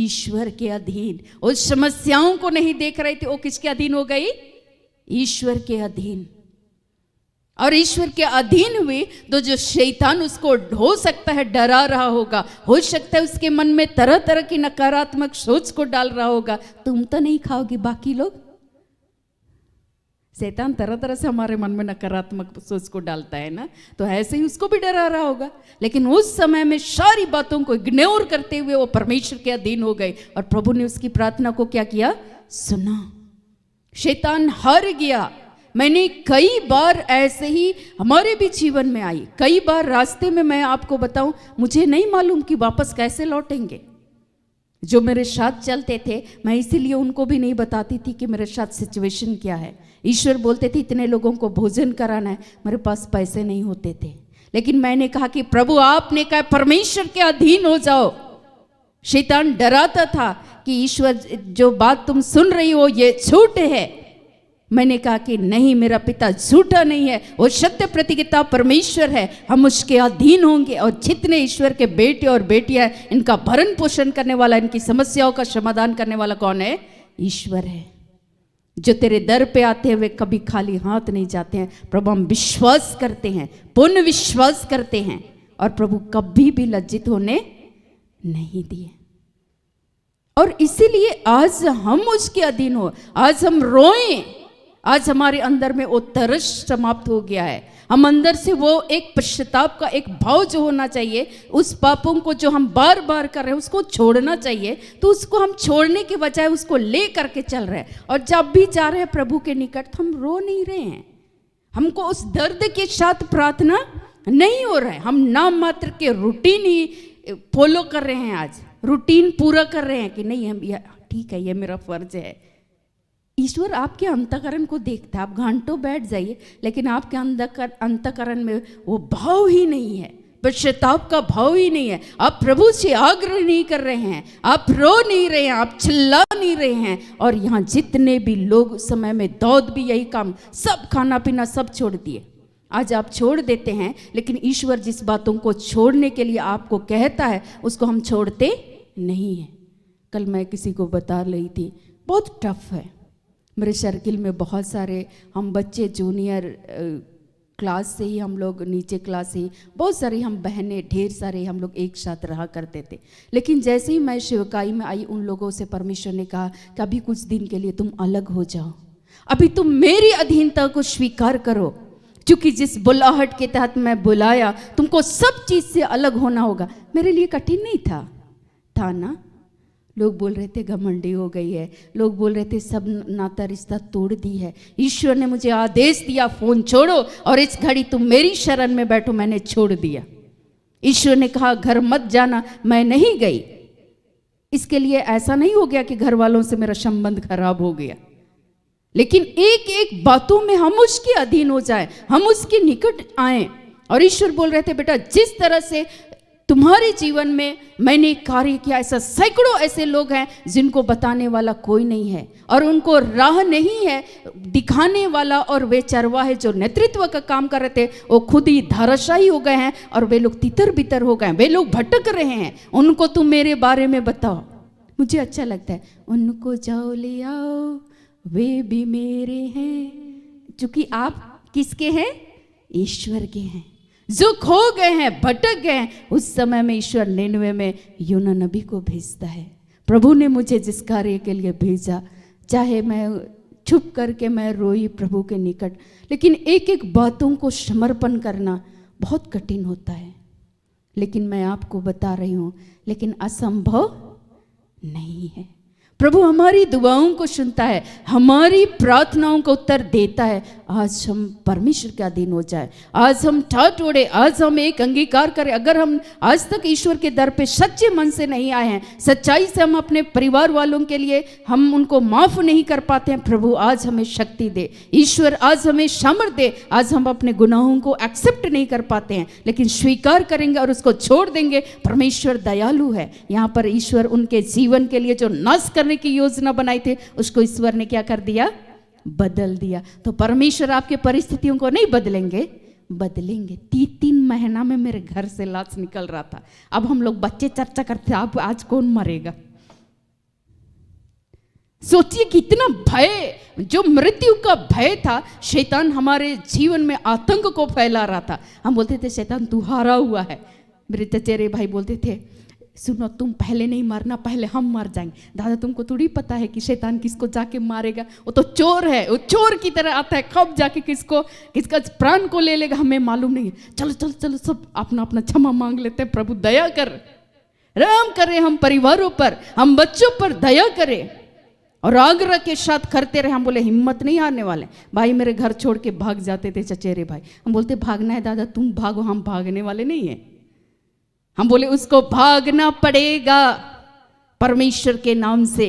ईश्वर के अधीन। उस समस्याओं को नहीं देख रही थी, वो किसके अधीन हो गई, ईश्वर के अधीन। और ईश्वर के अधीन हुई तो जो शैतान उसको हो सकता है डरा रहा होगा, हो सकता है उसके मन में तरह तरह की नकारात्मक सोच को डाल रहा होगा, तुम तो नहीं खाओगी, बाकी लोग। शैतान तरह तरह से हमारे मन में नकारात्मक सोच को डालता है ना, तो ऐसे ही उसको भी डरा रहा होगा। लेकिन उस समय में सारी बातों को इग्नोर करते हुए वो परमेश्वर के अधीन हो गए, और प्रभु ने उसकी प्रार्थना को क्या किया, सुना। शैतान हार गया। मैंने कई बार ऐसे ही हमारे भी जीवन में आई, कई बार रास्ते में, मैं आपको बताऊं, मुझे नहीं मालूम कि वापस कैसे लौटेंगे। जो मेरे साथ चलते थे, मैं इसीलिए उनको भी नहीं बताती थी कि मेरे साथ सिचुएशन क्या है। ईश्वर बोलते थे इतने लोगों को भोजन कराना है, मेरे पास पैसे नहीं होते थे, लेकिन मैंने कहा कि प्रभु आपने कहा परमेश्वर के अधीन हो जाओ। शैतान डराता था कि ईश्वर जो बात तुम सुन रही हो ये झूठ है। मैंने कहा कि नहीं, मेरा पिता झूठा नहीं है, वो सत्य प्रतिज्ञा परमेश्वर है, हम उसके अधीन होंगे। और जितने ईश्वर के बेटे और बेटियां, इनका भरण पोषण करने वाला, इनकी समस्याओं का समाधान करने वाला कौन है, ईश्वर है। जो तेरे दर पे आते हैं वे कभी खाली हाथ नहीं जाते हैं। प्रभु हम विश्वास करते हैं, पूर्ण विश्वास करते हैं, और प्रभु कभी भी लज्जित होने नहीं दिए। और इसीलिए आज हम उसके अधीन हो, आज हम रोएं, आज हमारे अंदर में वो तरस समाप्त हो गया है। हम अंदर से वो एक पश्चाताप का एक भाव जो होना चाहिए, उस पापों को जो हम बार बार कर रहे हैं उसको छोड़ना चाहिए, तो उसको हम छोड़ने के बजाय उसको ले करके चल रहे हैं। और जब भी जा रहे हैं प्रभु के निकट, हम रो नहीं रहे हैं, हमको उस दर्द के साथ प्रार्थना नहीं हो रहा है। हम नाम मात्र के रूटीन ही फॉलो कर रहे हैं, आज रूटीन पूरा कर रहे हैं कि नहीं हम ठीक है, ये मेरा फर्ज है। ईश्वर आपके अंतःकरण को देखता है। आप घंटों बैठ जाइए, लेकिन आपके अंतःकरण में वो भाव ही नहीं है, पश्चाताप का भाव ही नहीं है। आप प्रभु से आग्रह नहीं कर रहे हैं, आप रो नहीं रहे हैं, आप चिल्ला नहीं रहे हैं। और यहाँ जितने भी लोग उस समय में, दाऊद भी यही काम, सब खाना पीना सब छोड़ दिए। आज आप छोड़ देते हैं, लेकिन ईश्वर जिस बातों को छोड़ने के लिए आपको कहता है उसको हम छोड़ते नहीं हैं। कल मैं किसी को बता रही थी, बहुत टफ है। मेरे सर्किल में बहुत सारे हम बच्चे, जूनियर क्लास से ही हम लोग, नीचे क्लास से ही बहुत सारी हम बहनें, ढेर सारे हम लोग एक साथ रहा करते थे। लेकिन जैसे ही मैं सेवकाई में आई, उन लोगों से परमेश्वर ने कहा कि अभी कुछ दिन के लिए तुम अलग हो जाओ, अभी तुम मेरी अधीनता को स्वीकार करो। क्योंकि जिस बुलाहट के तहत मैं बुलाया, तुमको सब चीज से अलग होना होगा, मेरे लिए कठिन नहीं था ना। लोग बोल रहे थे घमंडी हो गई है, लोग बोल रहे थे सब नाता रिश्ता तोड़ दी है। ईश्वर ने मुझे आदेश दिया, फोन छोड़ो और इस घड़ी तुम मेरी शरण में बैठो। मैंने छोड़ दिया। ईश्वर ने कहा घर मत जाना, मैं नहीं गई। इसके लिए ऐसा नहीं हो गया कि घर वालों से मेरा संबंध खराब हो गया, लेकिन एक एक बातों में हम उसके अधीन हो जाएं, हम उसके निकट आए। और ईश्वर बोल रहे थे बेटा, जिस तरह से तुम्हारे जीवन में मैंने कार्य किया, ऐसा सैकड़ों ऐसे लोग हैं जिनको बताने वाला कोई नहीं है और उनको राह नहीं है दिखाने वाला, और वे चरवाहे जो नेतृत्व का काम कर रहे थे वो खुद ही धाराशायी हो गए हैं और वे लोग तितर बितर हो गए हैं, वे लोग भटक रहे हैं। उनको तुम मेरे बारे में बताओ। मुझे अच्छा लगता है, उनको जाओ ले आओ, वे भी मेरे हैं। क्योंकि आप किसके हैं? ईश्वर के हैं। जो खो गए हैं, भटक गए हैं, उस समय में ईश्वर 99 में यूना नबी को भेजता है। प्रभु ने मुझे जिस कार्य के लिए भेजा, चाहे मैं छुप करके मैं रोई प्रभु के निकट, लेकिन एक एक बातों को समर्पण करना बहुत कठिन होता है। लेकिन मैं आपको बता रही हूँ, लेकिन असंभव नहीं है। प्रभु हमारी दुआओं को सुनता है, हमारी प्रार्थनाओं को उत्तर देता है। आज हम परमेश्वर के अधीन हो जाए, आज हम ठाट ओढ़े, आज हम एक अंगीकार करें। अगर हम आज तक ईश्वर के दर पे सच्चे मन से नहीं आए हैं, सच्चाई से हम अपने परिवार वालों के लिए हम उनको माफ नहीं कर पाते हैं, प्रभु आज हमें शक्ति दे, ईश्वर आज हमें सामर्थ दे। आज हम अपने गुनाहों को एक्सेप्ट नहीं कर पाते हैं, लेकिन स्वीकार करेंगे और उसको छोड़ देंगे। परमेश्वर दयालु है। यहाँ पर ईश्वर उनके जीवन के लिए जो नाश करने की योजना बनाई थी, उसको ईश्वर ने क्या कर दिया? बदल दिया। तो परमेश्वर आपके परिस्थितियों को नहीं बदलेंगे, बदलेंगे। 3 महीना में मेरे घर से लाश निकल रहा था। अब हम लोग बच्चे चर्चा करते हैं, अब आज कौन मरेगा। सोचिए कितना भय, जो मृत्यु का भय था, शैतान हमारे जीवन में आतंक को फैला रहा था। हम बोलते थे शैतान तू हारा हुआ है। मेरे चचेरे भाई बोलते थे सुनो तुम पहले नहीं मरना, पहले हम मर जाएंगे। दादा तुमको थोड़ी पता है कि शैतान किसको जाके मारेगा, वो तो चोर है, वो चोर की तरह आता है, कब जाके किसका प्राण को ले लेगा हमें मालूम नहीं है। चलो चलो चलो सब अपना अपना क्षमा मांग लेते हैं। प्रभु दया कर, रहम करे हम परिवारों पर, हम बच्चों पर दया करे और आग्रह के साथ करते रहे। हम बोले हिम्मत नहीं हारने वाले। भाई मेरे घर छोड़ के भाग जाते थे चचेरे भाई। हम बोलते भागना है दादा तुम भागो, हम भागने वाले नहीं है। हम बोले उसको भागना पड़ेगा परमेश्वर के नाम से।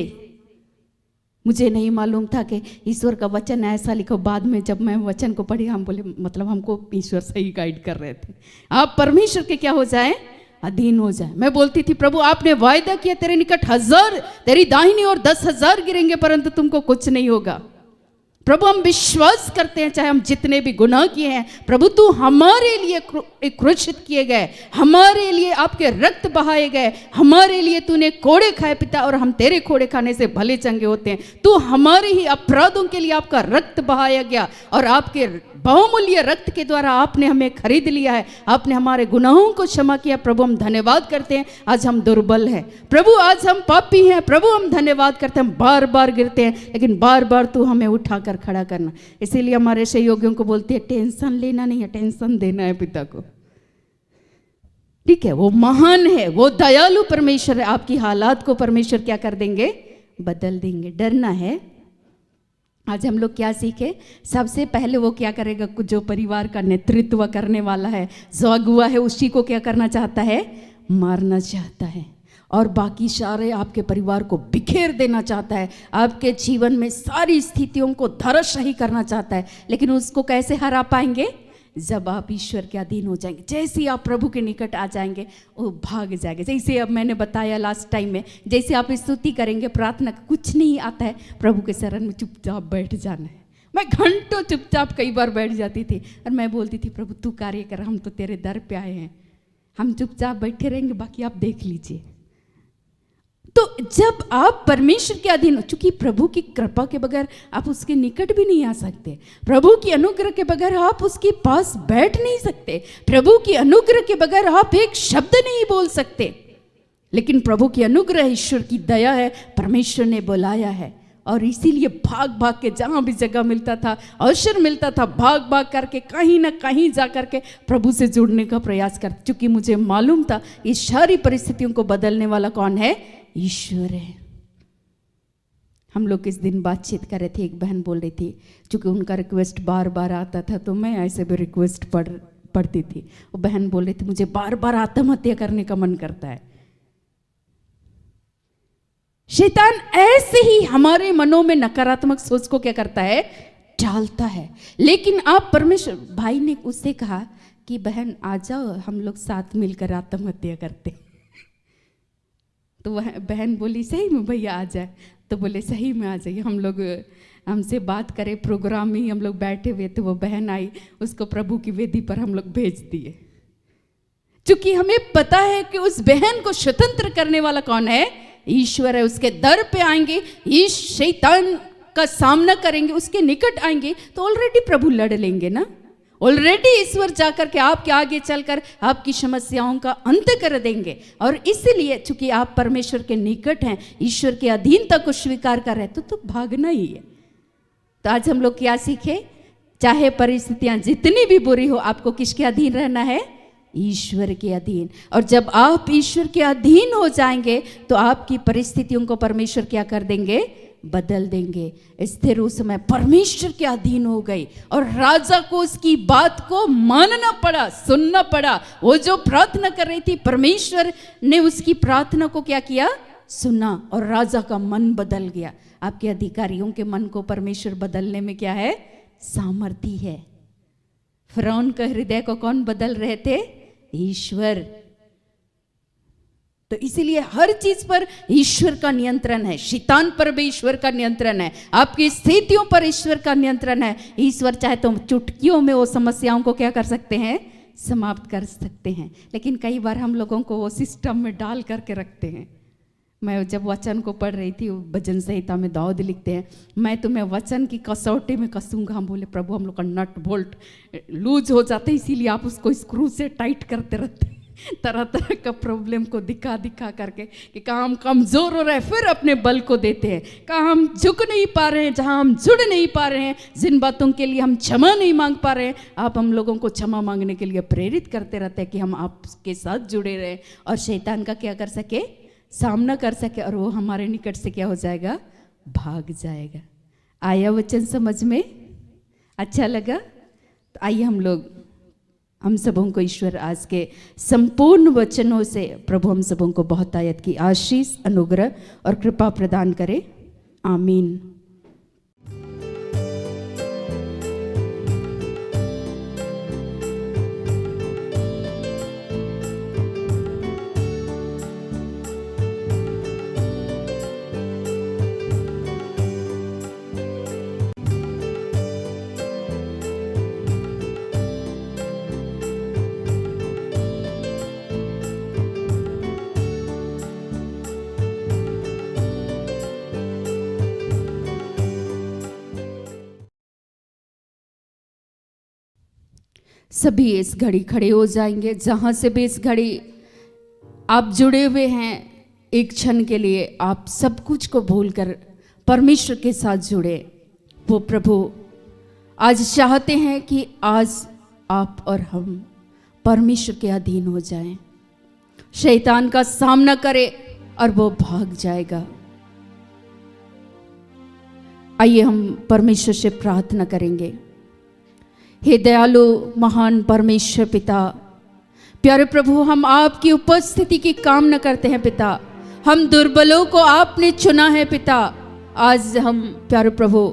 मुझे नहीं मालूम था कि ईश्वर का वचन ऐसा लिखो। बाद में जब मैं वचन को पढ़ी, हम बोले मतलब हमको ईश्वर सही गाइड कर रहे थे। आप परमेश्वर के क्या हो जाए? अधीन हो जाए। मैं बोलती थी प्रभु आपने वायदा किया तेरे निकट 1000 तेरी दाहिनी और 10,000 गिरेंगे परंतु तुमको कुछ नहीं होगा। प्रभु हम विश्वास करते हैं चाहे हम जितने भी गुनाह किए हैं, प्रभु तू हमारे लिए क्रूसित किए गए, हमारे लिए आपके रक्त बहाए गए, हमारे लिए तूने कोड़े खाए पिता, और हम तेरे कोड़े खाने से भले चंगे होते हैं। तू हमारे ही अपराधों के लिए आपका रक्त बहाया गया और आपके बहुमूल्य रक्त के द्वारा आपने हमें खरीद लिया है। आपने हमारे गुनाहों को क्षमा किया। प्रभु हम धन्यवाद करते हैं। आज हम दुर्बल हैं प्रभु, आज हम पापी हैं प्रभु, हम धन्यवाद करते हैं। हम बार बार गिरते हैं लेकिन बार बार तू हमें उठाकर खड़ा करना। इसीलिए हमारे सहयोगियों को बोलते हैं टेंशन लेना नहीं है, टेंशन देना है पिता को। ठीक है, वो महान है, वो दयालु परमेश्वर है। आपकी हालात को परमेश्वर क्या कर देंगे? बदल देंगे। डरना है। आज हम लोग क्या सीखे? सबसे पहले वो क्या करेगा? जो परिवार का नेतृत्व करने वाला है, जो अगुआ है, उसी को क्या करना चाहता है? मारना चाहता है। और बाकी सारे आपके परिवार को बिखेर देना चाहता है, आपके जीवन में सारी स्थितियों को धराशायी करना चाहता है। लेकिन उसको कैसे हरा पाएंगे? जब आप ईश्वर के अधीन हो जाएंगे। जैसे आप प्रभु के निकट आ जाएंगे वो भाग जाएंगे। जैसे अब मैंने बताया लास्ट टाइम में, जैसे आप स्तुति करेंगे, प्रार्थना कुछ नहीं आता है, प्रभु के शरण में चुपचाप बैठ जाना है। मैं घंटों चुपचाप कई बार बैठ जाती थी और मैं बोलती थी प्रभु तू कार्य कर, हम तो तेरे दर पे आए हैं, हम चुपचाप बैठे रहेंगे, बाकी आप देख लीजिए। तो जब आप परमेश्वर के अधीन हो, चूंकि प्रभु की कृपा के बगैर आप उसके निकट भी नहीं आ सकते, प्रभु की अनुग्रह के बगैर आप उसके पास बैठ नहीं सकते, प्रभु की अनुग्रह के बगैर आप एक शब्द नहीं बोल सकते। लेकिन प्रभु की अनुग्रह, ईश्वर की दया है, परमेश्वर ने बुलाया है और इसीलिए भाग भाग के जहाँ भी जगह मिलता था, अवसर मिलता था, भाग भाग करके कहीं ना कहीं जा करके प्रभु से जुड़ने का प्रयास कर, क्योंकि मुझे मालूम था इस सारी परिस्थितियों को बदलने वाला कौन है? ईश्वर है। हम लोग इस दिन बातचीत कर रहे थे, एक बहन बोल रही थी, क्योंकि उनका रिक्वेस्ट बार बार आता था तो मैं ऐसे भी रिक्वेस्ट पढ़ती थी। वो बहन बोल रही थी मुझे बार बार आत्महत्या करने का मन करता है। शैतान ऐसे ही हमारे मनों में नकारात्मक सोच को क्या करता है? डालता है। लेकिन आप परमेश्वर, भाई ने उससे कहा कि बहन आ जाओ, हम लोग साथ मिलकर आत्महत्या करते। तो वह बहन बोली सही में भैया आ जाए, तो बोले सही में आ जाइए। हम लोग हमसे बात करें, प्रोग्राम में ही हम लोग बैठे हुए थे, वो बहन आई, उसको प्रभु की वेदी पर हम लोग भेज दिए, क्योंकि हमें पता है कि उस बहन को स्वतंत्र करने वाला कौन है? ईश्वर है। उसके दर पे आएंगे, इस शैतान का सामना करेंगे, उसके निकट आएंगे तो ऑलरेडी प्रभु लड़ लेंगे ना। ऑलरेडी ईश्वर जाकर के आपके आगे चलकर आपकी समस्याओं का अंत कर देंगे। और इसलिए चूंकि आप परमेश्वर के निकट हैं, ईश्वर के अधीनता को स्वीकार कर रहे हैं, तो भागना ही है। तो आज हम लोग क्या सीखे? चाहे परिस्थितियां जितनी भी बुरी हो, आपको किसके अधीन रहना है? ईश्वर के अधीन। और जब आप ईश्वर के अधीन हो जाएंगे तो आपकी परिस्थितियों को परमेश्वर क्या कर देंगे? बदल देंगे। स्थिर उस समय परमेश्वर के अधीन हो गई और राजा को उसकी बात को मानना पड़ा, सुनना पड़ा। वो जो प्रार्थना कर रही थी, परमेश्वर ने उसकी प्रार्थना को क्या किया? सुना, और राजा का मन बदल गया। आपके अधिकारियों के मन को परमेश्वर बदलने में क्या है? सामर्थ्य है। फिरौन का हृदय को कौन बदल रहे थे? ईश्वर। तो इसीलिए हर चीज पर ईश्वर का नियंत्रण है। शैतान पर भी ईश्वर का नियंत्रण है, आपकी स्थितियों पर ईश्वर का नियंत्रण है। ईश्वर चाहे तो चुटकियों में वो समस्याओं को क्या कर सकते हैं? समाप्त कर सकते हैं। लेकिन कई बार हम लोगों को वो सिस्टम में डाल करके रखते हैं। मैं जब वचन को पढ़ रही थी, भजन संहिता में दाऊद लिखते हैं, मैं तुम्हें वचन की कसौटी में कसूंगा। हम बोले प्रभु हम लोग का नट बोल्ट लूज हो जाते, इसीलिए आप उसको स्क्रू से टाइट करते रहते, तरह तरह का प्रॉब्लम को दिखा दिखा करके कि कहाँ हम कमज़ोर हो रहे हैं, फिर अपने बल को देते हैं। कहाँ हम झुक नहीं पा रहे हैं, जहाँ हम जुड़ नहीं पा रहे हैं, जिन बातों के लिए हम क्षमा नहीं मांग पा रहे हैं, आप हम लोगों को क्षमा मांगने के लिए प्रेरित करते रहते हैं कि हम आपके साथ जुड़े रहें और शैतान का क्या कर सके? सामना कर सके, और वो हमारे निकट से क्या हो जाएगा? भाग जाएगा। आया वचन समझ में? अच्छा लगा? तो आइए हम सबों को ईश्वर आज के संपूर्ण वचनों से प्रभु हम सबों को बहुत आयत की आशीष, अनुग्रह और कृपा प्रदान करे। आमीन। सभी इस घड़ी खड़े हो जाएंगे, जहाँ से भी इस घड़ी आप जुड़े हुए हैं। एक क्षण के लिए आप सब कुछ को भूलकर परमेश्वर के साथ जुड़े। वो प्रभु आज चाहते हैं कि आज आप और हम परमेश्वर के अधीन हो जाएं, शैतान का सामना करें और वो भाग जाएगा। आइए हम परमेश्वर से प्रार्थना करेंगे। हे दयालु महान परमेश्वर पिता, प्यारे प्रभु, हम आपकी उपस्थिति की कामना करते हैं पिता। हम दुर्बलों को आपने चुना है पिता। आज हम प्यारे प्रभु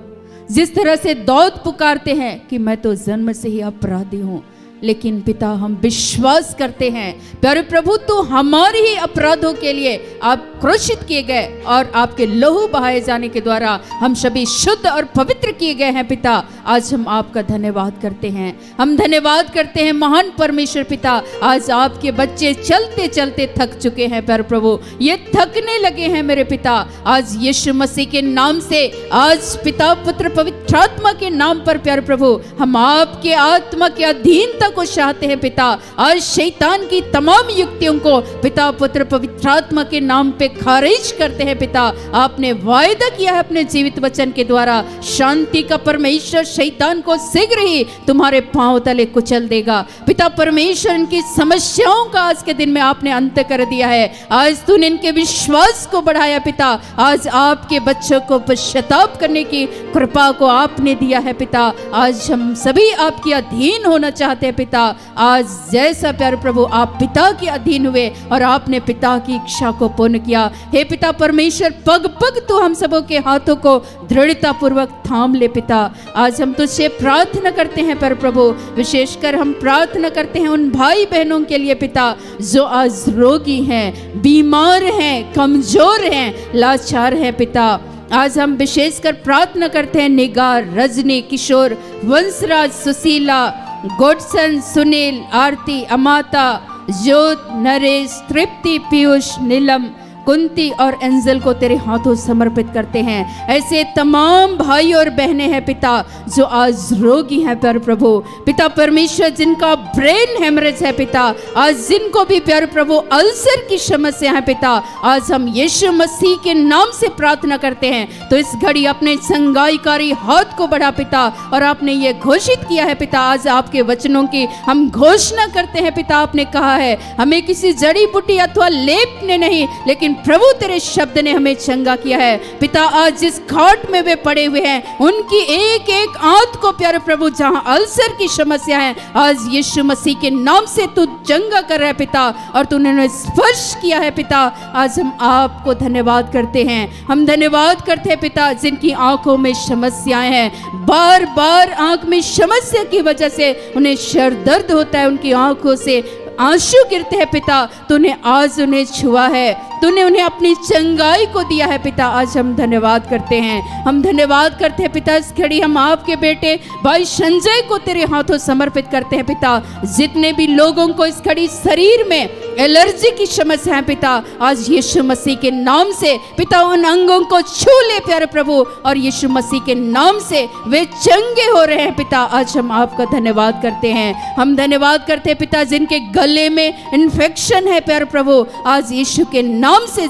जिस तरह से दाऊद पुकारते हैं कि मैं तो जन्म से ही अपराधी हूँ, लेकिन पिता हम विश्वास करते हैं प्यारे प्रभु तो हमारे ही अपराधों के लिए आप क्रूसित किए गए और आपके लहू बहाए जाने के द्वारा हम सभी शुद्ध और पवित्र किए गए हैं पिता। आज हम आपका धन्यवाद करते हैं, हम धन्यवाद करते हैं महान परमेश्वर पिता। आज आपके बच्चे चलते चलते थक चुके हैं प्यारे प्रभु, ये थकने लगे हैं मेरे पिता। आज यीशु मसीह के नाम से, आज पिता पुत्र पवित्र आत्मा के नाम पर प्यारे प्रभु हम आपके आत्मा के अधीनता को चाहते हैं पिता। आज शैतान की तमाम युक्तियों को पिता पुत्र पवित्र आत्मा के नाम पे खारिज करते हैं पिता। आपने वायदा किया है अपने जीवित वचन के द्वारा, शांति का परमेश्वर शैतान को शीघ्र ही तुम्हारे पांव तले कुचल देगा। पिता परमेश्वर इनकी समस्याओं का आज के दिन में आपने अंत कर दिया है। आज तूने इनके विश्वास को बढ़ाया पिता। आज आपके बच्चों को पश्चाताप करने की कृपा को आपने दिया है पिता। आज हम सभी आपके अधीन होना चाहते हैं पिता। आज जैसा प्यारे प्रभु आप पिता के अधीन हुए और आपने पिता की इच्छा को पूर्ण किया। हे पिता परमेश्वर, पग पग तो हम सबों के हाथों को दृढ़ता पूर्वक थाम ले पिता। आज हम तुझसे प्रार्थना करते हैं पर प्रभु, विशेषकर हम प्रार्थना करते हैं उन भाई बहनों के लिए पिता जो आज रोगी हैं, बीमार हैं, कमजोर हैं, लाचार हैं पिता। आज हम विशेषकर प्रार्थना करते हैं निगार, रजनी, किशोर, वंशराज, सुशीला, गोडसन, सुनील, आरती, अमाता, ज्योत, नरेश, तृप्ति, पीयूष, नीलम, कुंती और एंजल को तेरे हाथों समर्पित करते हैं। ऐसे तमाम भाई और बहनें हैं पिता जो आज रोगी हैं प्यारे प्रभु। पिता परमेश्वर, जिनका ब्रेन हेमरेज है पिता, आज जिनको भी प्यारे प्रभु अल्सर की समस्या है पिता, आज हम यीशु मसीह के नाम से प्रार्थना करते हैं। तो इस घड़ी अपने संगाईकारी हाथ को बढ़ा पिता, और आपने ये घोषित किया है पिता, आज आपके वचनों की हम घोषणा करते हैं पिता। आपने कहा है हमें किसी जड़ी बूटी अथवा लेप ने नहीं, लेकिन प्रभु तेरे शब्द ने हमें चंगा किया है पिता। आज जिस खाट में वे पड़े हुए हैं उनकी एक एक आंत को प्यारे प्रभु, जहां अल्सर की समस्या है, आज यीशु मसीह के नाम से तू चंगा कर रहा है पिता, और तूने उन्हें स्पर्श किया है पिता। आज हम आपको धन्यवाद करते हैं। हम धन्यवाद करते हैं पिता जिनकी आंखों में समस्याएं हैं, बार बार आंख में समस्या की वजह से उन्हें सर दर्द होता है, उनकी आंखों से आंसू गिरते हैं पिता। तूने आज उन्हें छुआ है, तूने उन्हें अपनी चंगाई को दिया है पिता। आज हम धन्यवाद करते हैं। हम धन्यवाद करते हैं पिता। इस घड़ी हम आपके बेटे भाई संजय को तेरे हाथों समर्पित करते हैं पिता। जितने भी लोगों को इस घड़ी शरीर में एलर्जी की समस्या है पिता, आज यीशु मसीह के नाम से पिता उन अंगों को छू ले प्यारे प्रभु, और यीशु मसीह के नाम से वे चंगे हो रहे हैं पिता। आज हम आपका धन्यवाद करते हैं। हम धन्यवाद करते हैं पिता जिनके गले में इन्फेक्शन है प्यारे प्रभु, आज यीशु के नाम से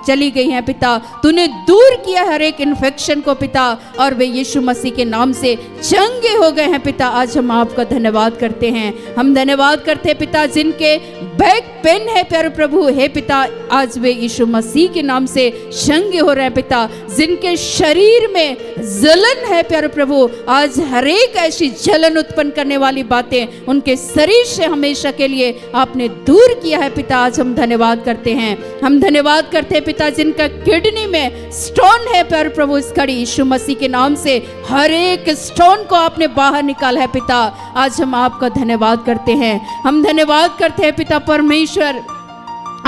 चली गई हैं पिता। तूने दूर किया हर एक इन्फेक्शन को पिता, और वे यीशु मसीह के नाम से चंगे हो गए हैं पिता। आज हम आपका धन्यवाद करते हैं। हम धन्यवाद करते हैं पिता जिनके बैक पेन है प्यारे प्रभु, हे पिता आज वे यीशु मसीह के नाम से चंगे हो रहे हैं पिता। जिनके शरीर में जलन है प्यारे प्रभु, आज हर एक ऐसी जलन उत्पन्न करने वाली बातें उनके शरीर से हमेशा के लिए आपने दूर किया है पिता। आज हम धन्यवाद करते हैं। हम धन्यवाद करते हैं पिता जिनका किडनी में स्टोन है प्यारे प्रभु, इस घड़ी यीशु मसीह के नाम से हर एक स्टोन को आपने बाहर निकाला है पिता। आज हम आपका धन्यवाद करते हैं। हम धन्यवाद करते हैं पिता परमेश्वर,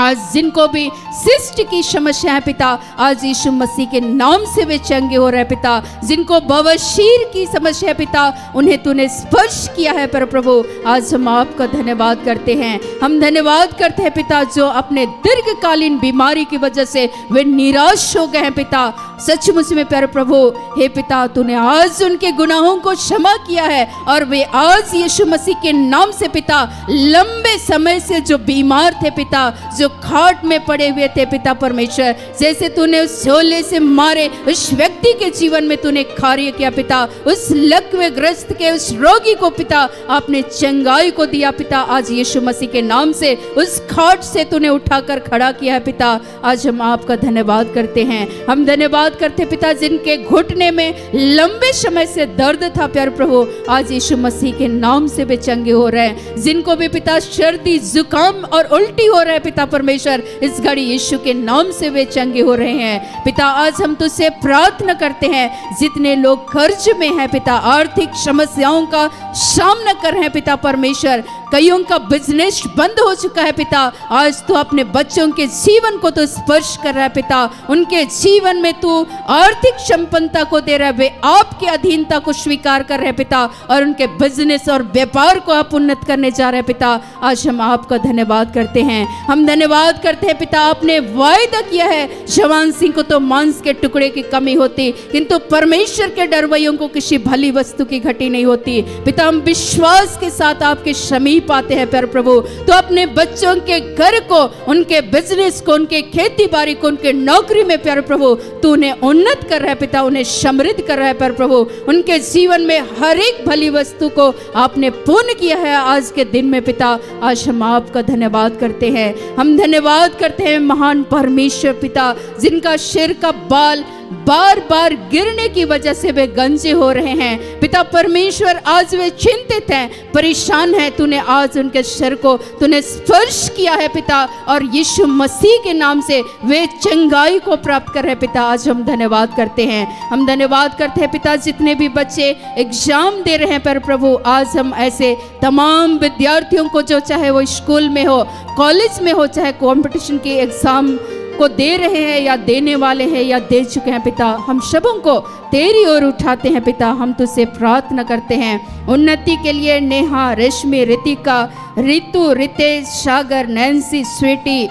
आज जिनको भी सिस्ट की समस्या है पिता, आज यीशु मसीह के नाम से वे चंगे हो रहे पिता। जिनको बवासीर की समस्या है पिता, उन्हें तूने स्पर्श किया है पर प्रभु, आज हम आपका धन्यवाद करते हैं। हम धन्यवाद करते हैं पिता जो अपने दीर्घकालीन बीमारी की वजह से वे निराश हो गए हैं पिता। सचमुच में प्यारे प्रभु, हे पिता तूने आज उनके गुनाहों को क्षमा किया है, और वे आज यीशु मसीह के नाम से पिता लंबे समय से जो बीमार थे पिता, जो खाट में पड़े हुए थे पिता परमेश्वर, जैसे तूने उस झोले से मारे उस व्यक्ति के जीवन में तूने कार्य किया पिता। उस लकवे ग्रस्त के उस रोगी को पिता आपने चंगाई को दिया पिता। आज यीशु मसीह के नाम से उस खाट से तूने उठाकर खड़ा किया है पिता। आज हम आपका धन्यवाद करते हैं। हम धन्यवाद करते पिता जिनके घुटने में लंबे समय से दर्द था प्यारे प्रभु, आज यीशु मसीह के नाम से वे चंगे हो रहे हैं। जिनको भी पिता सर्दी जुकाम और उल्टी हो रहा है पिता परमेश्वर, इस घड़ी यीशु के नाम से वे चंगे हो रहे हैं पिता। आज हम तुझसे प्रार्थना करते हैं, जितने लोग कर्ज में हैं पिता, आर्थिक समस्याओं का सामना कर रहे हैं पिता परमेश्वर, कईयों का बिजनेस बंद हो चुका है पिता, आज तू अपने बच्चों के जीवन को तो स्पर्श कर रहा है पिता, उनके जीवन में तू आर्थिक संपन्नता को दे रहा है, वे आपकी अधीनता को स्वीकार कर रहे हैं पिता, और उनके बिजनेस और व्यापार को आप उन्नत करने जा रहे हैं पिता। आज हम आपका धन्यवाद करते हैं, हम धन्यवाद करते हैं पिता। आपने वायदा किया है जवान सिंह को तो मांस के टुकड़े की कमी होती, किंतु परमेश्वर के डरवैयों को किसी भली वस्तु की घटी नहीं होती पिता। हम विश्वास के साथ आपके समीप आते हैं प्यारे प्रभु, तो अपने बच्चों के घर को, उनके बिजनेस को, उनके खेती बाड़ी को, उनके नौकरी में प्यारे प्रभु तू उन्हें उन्नत कर रहा है पिता, उन्हें समृद्ध कर रहा है प्यारे प्रभु। उनके जीवन में हर एक भली वस्तु को आपने पूर्ण किया है आज के दिन में पिता। आज हम आपका धन्यवाद करते हैं, हम धन्यवाद करते हैं महान परमेश्वर पिता, जिनका सिर का बाल बार बार गिरने की वजह से वे गंजे हो रहे हैं पिता परमेश्वर। आज वे चिंतित हैं, परेशान हैं, तूने आज उनके सिर को तूने स्पर्श किया है पिता, और यीशु मसीह के नाम से वे चंगाई को प्राप्त कर रहे हैं पिता। आज हम धन्यवाद करते हैं, हम धन्यवाद करते हैं पिता। जितने भी बच्चे एग्जाम दे रहे हैं पर प्रभु, आज हम ऐसे तमाम विद्यार्थियों को, जो चाहे वो स्कूल में हो, कॉलेज में हो, चाहे कॉम्पिटिशन के एग्जाम को दे रहे हैं या देने वाले हैं या दे चुके हैं पिता, हम सबों को तेरी ओर उठाते हैं पिता। हम तुझसे प्रार्थना करते हैं उन्नति के लिए। नेहा, रेशमी, रितिका, रितु, रितेश, सागर, नैन्सी, स्वीटी,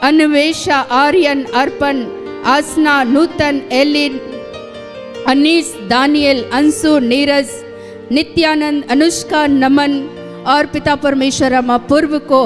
अन्वेषा, आर्यन, अर्पण, आसना, नूतन, एलिन, अनीस, दानियल, अंशु, नीरज, नित्यानंद, अनुष्का, नमन और पिता परमेश्वर हम अपूर्व को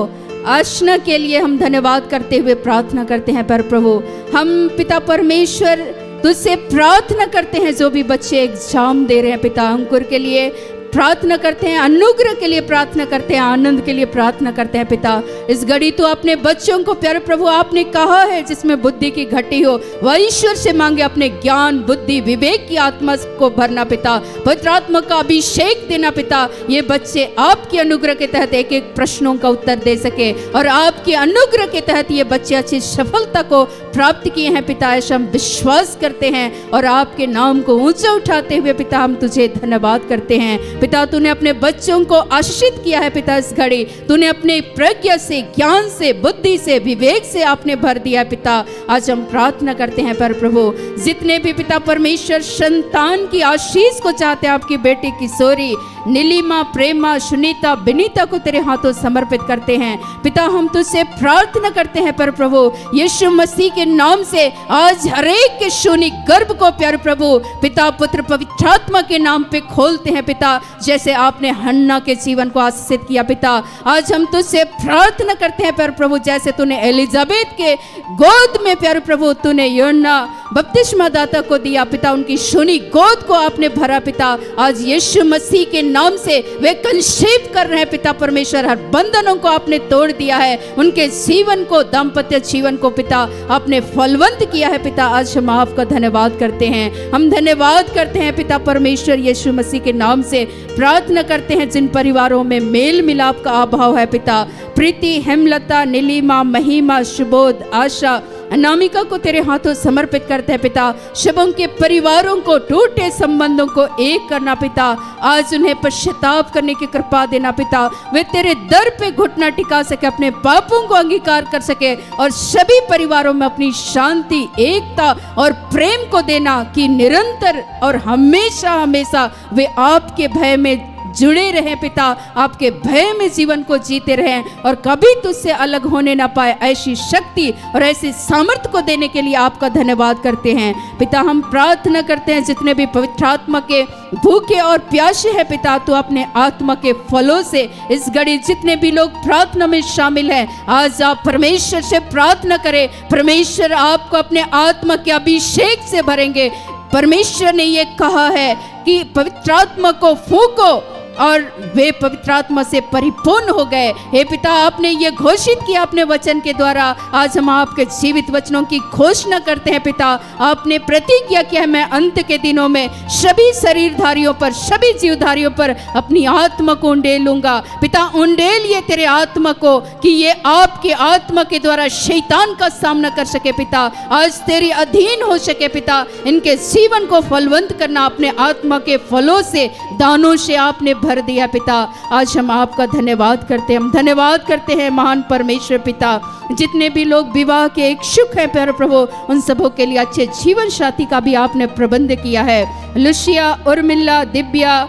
आशना के लिए हम धन्यवाद करते हुए प्रार्थना करते हैं पर प्रभु। हम पिता परमेश्वर तुझसे प्रार्थना करते हैं, जो भी बच्चे एग्जाम दे रहे हैं पिता, अंकुर के लिए प्रार्थना करते हैं, अनुग्रह के लिए प्रार्थना करते हैं, आनंद के लिए प्रार्थना करते हैं पिता। इस घड़ी तो अपने बच्चों को प्यारे प्रभु आपने कहा है जिसमें बुद्धि की घटी हो वह ईश्वर से मांगे, अपने ज्ञान, बुद्धि, विवेक की आत्मा को भरना पिता, पवित्र आत्मा का अभिषेक देना पिता। ये बच्चे आपके अनुग्रह के तहत एक एक प्रश्नों का उत्तर दे सके, और आपके अनुग्रह के तहत ये बच्चे अच्छी सफलता को प्राप्त किए हैं पिता। ऐसा हम विश्वास करते हैं और आपके नाम को ऊंचा उठाते हुए पिता हम तुझे धन्यवाद करते हैं पिता। तूने अपने बच्चों को आशीषित किया है पिता, इस घड़ी तूने अपने प्रज्ञा से, ज्ञान से, बुद्धि से, विवेक से आपने भर दिया है पिता। आज हम प्रार्थना करते हैं पर प्रभु, जितने भी पिता परमेश्वर संतान की आशीष को चाहते हैं, आपकी बेटी किशोरी, नीलिमा, प्रेमा, सुनीता, बिनीता को तेरे हाथों समर्पित करते हैं पिता। हम तुझसे प्रार्थना करते हैं पर प्रभु, यीशु मसीह के नाम से आज हर एक के शून्य गर्भ को प्यारे प्रभु पिता, पुत्र, पवित्र आत्मा के नाम पे खोलते हैं पिता, जैसे आपने हन्ना के जीवन को आशीषित किया पिता। आज हम तुझसे प्रार्थना करते हैं प्यारे प्रभु, जैसे तूने एलिजाबेथ के गोद में प्यारे प्रभु तूने यूहन्ना बपतिस्मा दाता को दिया पिता, उनकी शून्य गोद को आपने भरा पिता। आज यीशु मसीह के नाम से वे कंसीव कर रहे हैं पिता परमेश्वर, हर बंधनों को आपने तोड़ दिया है, उनके जीवन को, दाम्पत्य जीवन को पिता आपने फलवंत किया है पिता। आज हम आपका धन्यवाद करते हैं, हम धन्यवाद करते हैं पिता परमेश्वर, यीशु मसीह के नाम से प्रार्थना करते हैं जिन परिवारों में मेल मिलाप का अभाव है पिता, प्रीति, हेमलता, नीलिमा, महिमा, सुबोध, आशा, अनामिका को तेरे हाथों समर्पित करते हैं पिता। सबों के परिवारों को, टूटे संबंधों को एक करना पिता। आज उन्हें पश्चाताप करने की कृपा देना पिता, वे तेरे दर पे घुटना टिका सके, अपने पापों को अंगीकार कर सके, और सभी परिवारों में अपनी शांति, एकता और प्रेम को देना कि निरंतर और हमेशा हमेशा वे आपके भय में जुड़े रहे पिता, आपके भय में जीवन को जीते रहे और कभी तुझसे अलग होने ना पाए। ऐसी शक्ति और ऐसी सामर्थ्य को देने के लिए आपका धन्यवाद करते हैं पिता। हम प्रार्थना करते हैं जितने भी पवित्र आत्मा के भूखे और प्यासे हैं पिता, तो अपने आत्मा के फलों से इस घड़ी जितने भी लोग प्रार्थना में शामिल हैं, आज आप परमेश्वर से प्रार्थना करें, परमेश्वर आपको अपने आत्मा के अभिषेक से भरेंगे। परमेश्वर ने ये कहा है कि पवित्र आत्मा को फूंको और वे पवित्र आत्मा से परिपूर्ण हो गए। हे पिता, आपने ये घोषित किया अपने वचन के द्वारा, आज हम आपके जीवित वचनों की घोषणा करते हैं पिता। आपने प्रतिज्ञा किया है, मैं अंत के दिनों में सभी शरीरधारियों पर, सभी जीवधारियों पर अपनी आत्मा को उंडेलूंगा पिता। उंडेलिए तेरे आत्मा को कि ये आपके आत्मा के द्वारा शैतान का सामना कर सके पिता, आज तेरे अधीन हो सके पिता। इनके जीवन को फलवंत करना अपने आत्मा के फलों से, दानों से आपने भर दिया पिता। आज हम आपका धन्यवाद करते हैं, हम धन्यवाद करते हैं महान परमेश्वर पिता। जितने भी लोग विवाह के इच्छुक हैं पर प्रभु, उन सबों के लिए अच्छे जीवन साथी का भी आपने प्रबंध किया है। लुशिया, उर्मिला, दिव्या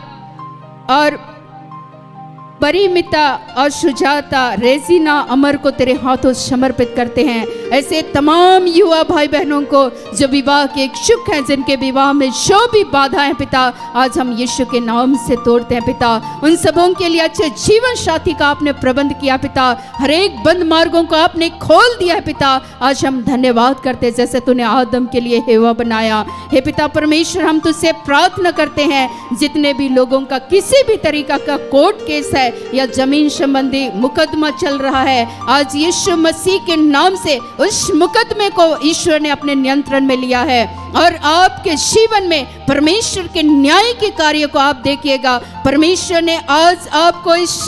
और परिमिता और सुजाता, रेजिना, अमर को तेरे हाथों समर्पित करते हैं। ऐसे तमाम युवा भाई बहनों को जो विवाह के इच्छुक हैं, जिनके विवाह में जो भी बाधा है पिता, आज हम यीशु के नाम से तोड़ते हैं पिता। उन सबों के लिए अच्छे जीवन साथी का आपने प्रबंध किया पिता। हर एक बंद मार्गों को आपने खोल दिया है पिता। आज हम धन्यवाद करते हैं, जैसे तूने आदम के लिए हेवा बनाया। हे पिता परमेश्वर, हम तुझसे प्रार्थना करते हैं, जितने भी लोगों का किसी भी तरीका का कोर्ट केस है या जमीन संबंधी मुकदमा चल रहा है, आज यीशु मसीह के नाम से उस मुकदमे को ईश्वर ने अपने नियंत्रण में लिया है और आपके जीवन में परमेश्वर के न्याय के कार्य को आप देखिएगा। परमेश्वर ने आज आपको इस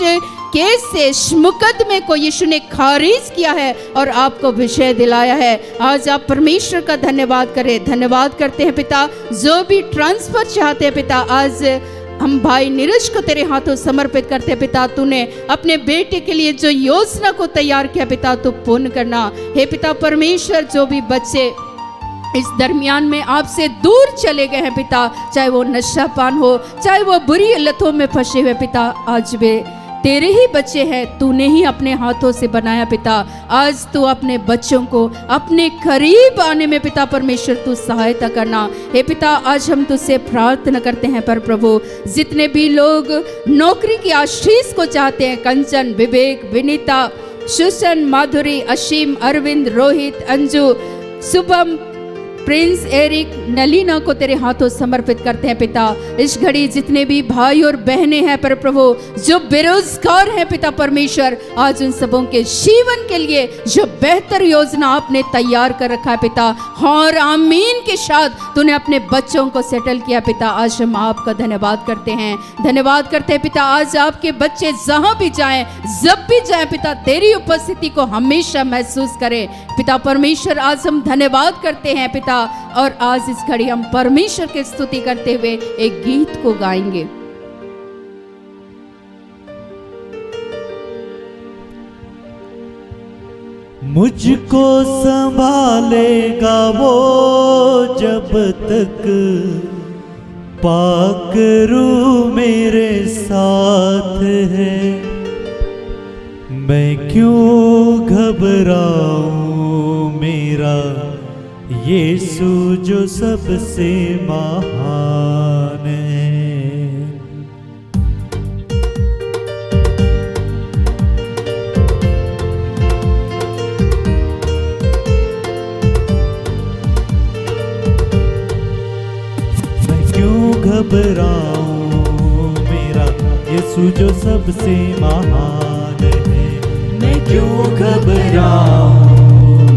केस से, इस मुकदमे को यीशु ने खारिज किया है और आपको विजय दिलाया है। आज आप परमेश्वर का धन्यवाद करें। धन्यवाद करते हैं पिता। जो भी ट्रांसफर चाहते हैं पिता, आज हम भाई नीरज को तेरे हाथों समर्पित करते हैं पिता। तूने अपने बेटे के लिए जो योजना को तैयार किया पिता, तू पूर्ण करना। हे पिता परमेश्वर, जो भी बच्चे इस दरमियान में आपसे दूर चले गए हैं पिता, चाहे वो नशापान हो, चाहे वो बुरी लतों में फंसे हुए पिता, आज वे तेरे ही बच्चे हैं, तूने ही अपने हाथों से बनाया पिता। आज तू अपने बच्चों को अपने करीब आने में पिता परमेश्वर तू सहायता करना। हे पिता, आज हम तुझसे प्रार्थना करते हैं पर प्रभु, जितने भी लोग नौकरी की आशीष को चाहते हैं, कंचन, विवेक, विनीता, सुसन, माधुरी, असीम, अरविंद, रोहित, अंजू, शुभम, प्रिंस, एरिक, नलीना को तेरे हाथों समर्पित करते हैं पिता। इस घड़ी जितने भी भाई और बहनें हैं पर प्रभु, जो बेरोजगार हैं पिता परमेश्वर, आज उन सबों के जीवन के लिए जो बेहतर योजना आपने तैयार कर रखा है पिता, और आमीन के साथ तूने अपने बच्चों को सेटल किया पिता। आज हम आपका धन्यवाद करते हैं, धन्यवाद करते हैं पिता। आज आपके बच्चे जहां भी जाएं, जब भी जाएं पिता, तेरी उपस्थिति को हमेशा महसूस करें पिता परमेश्वर। आज हम धन्यवाद करते हैं पिता, और आज इस घड़ी हम परमेश्वर की स्तुति करते हुए एक गीत को गाएंगे। मुझको संभालेगा वो जब तक पाक रूह मेरे साथ है। मैं क्यों घबराऊं, मेरा यीशु जो सबसे महान है। मैं क्यों घबराऊं, मेरा यीशु जो सबसे महान है। मैं क्यों घबराऊं,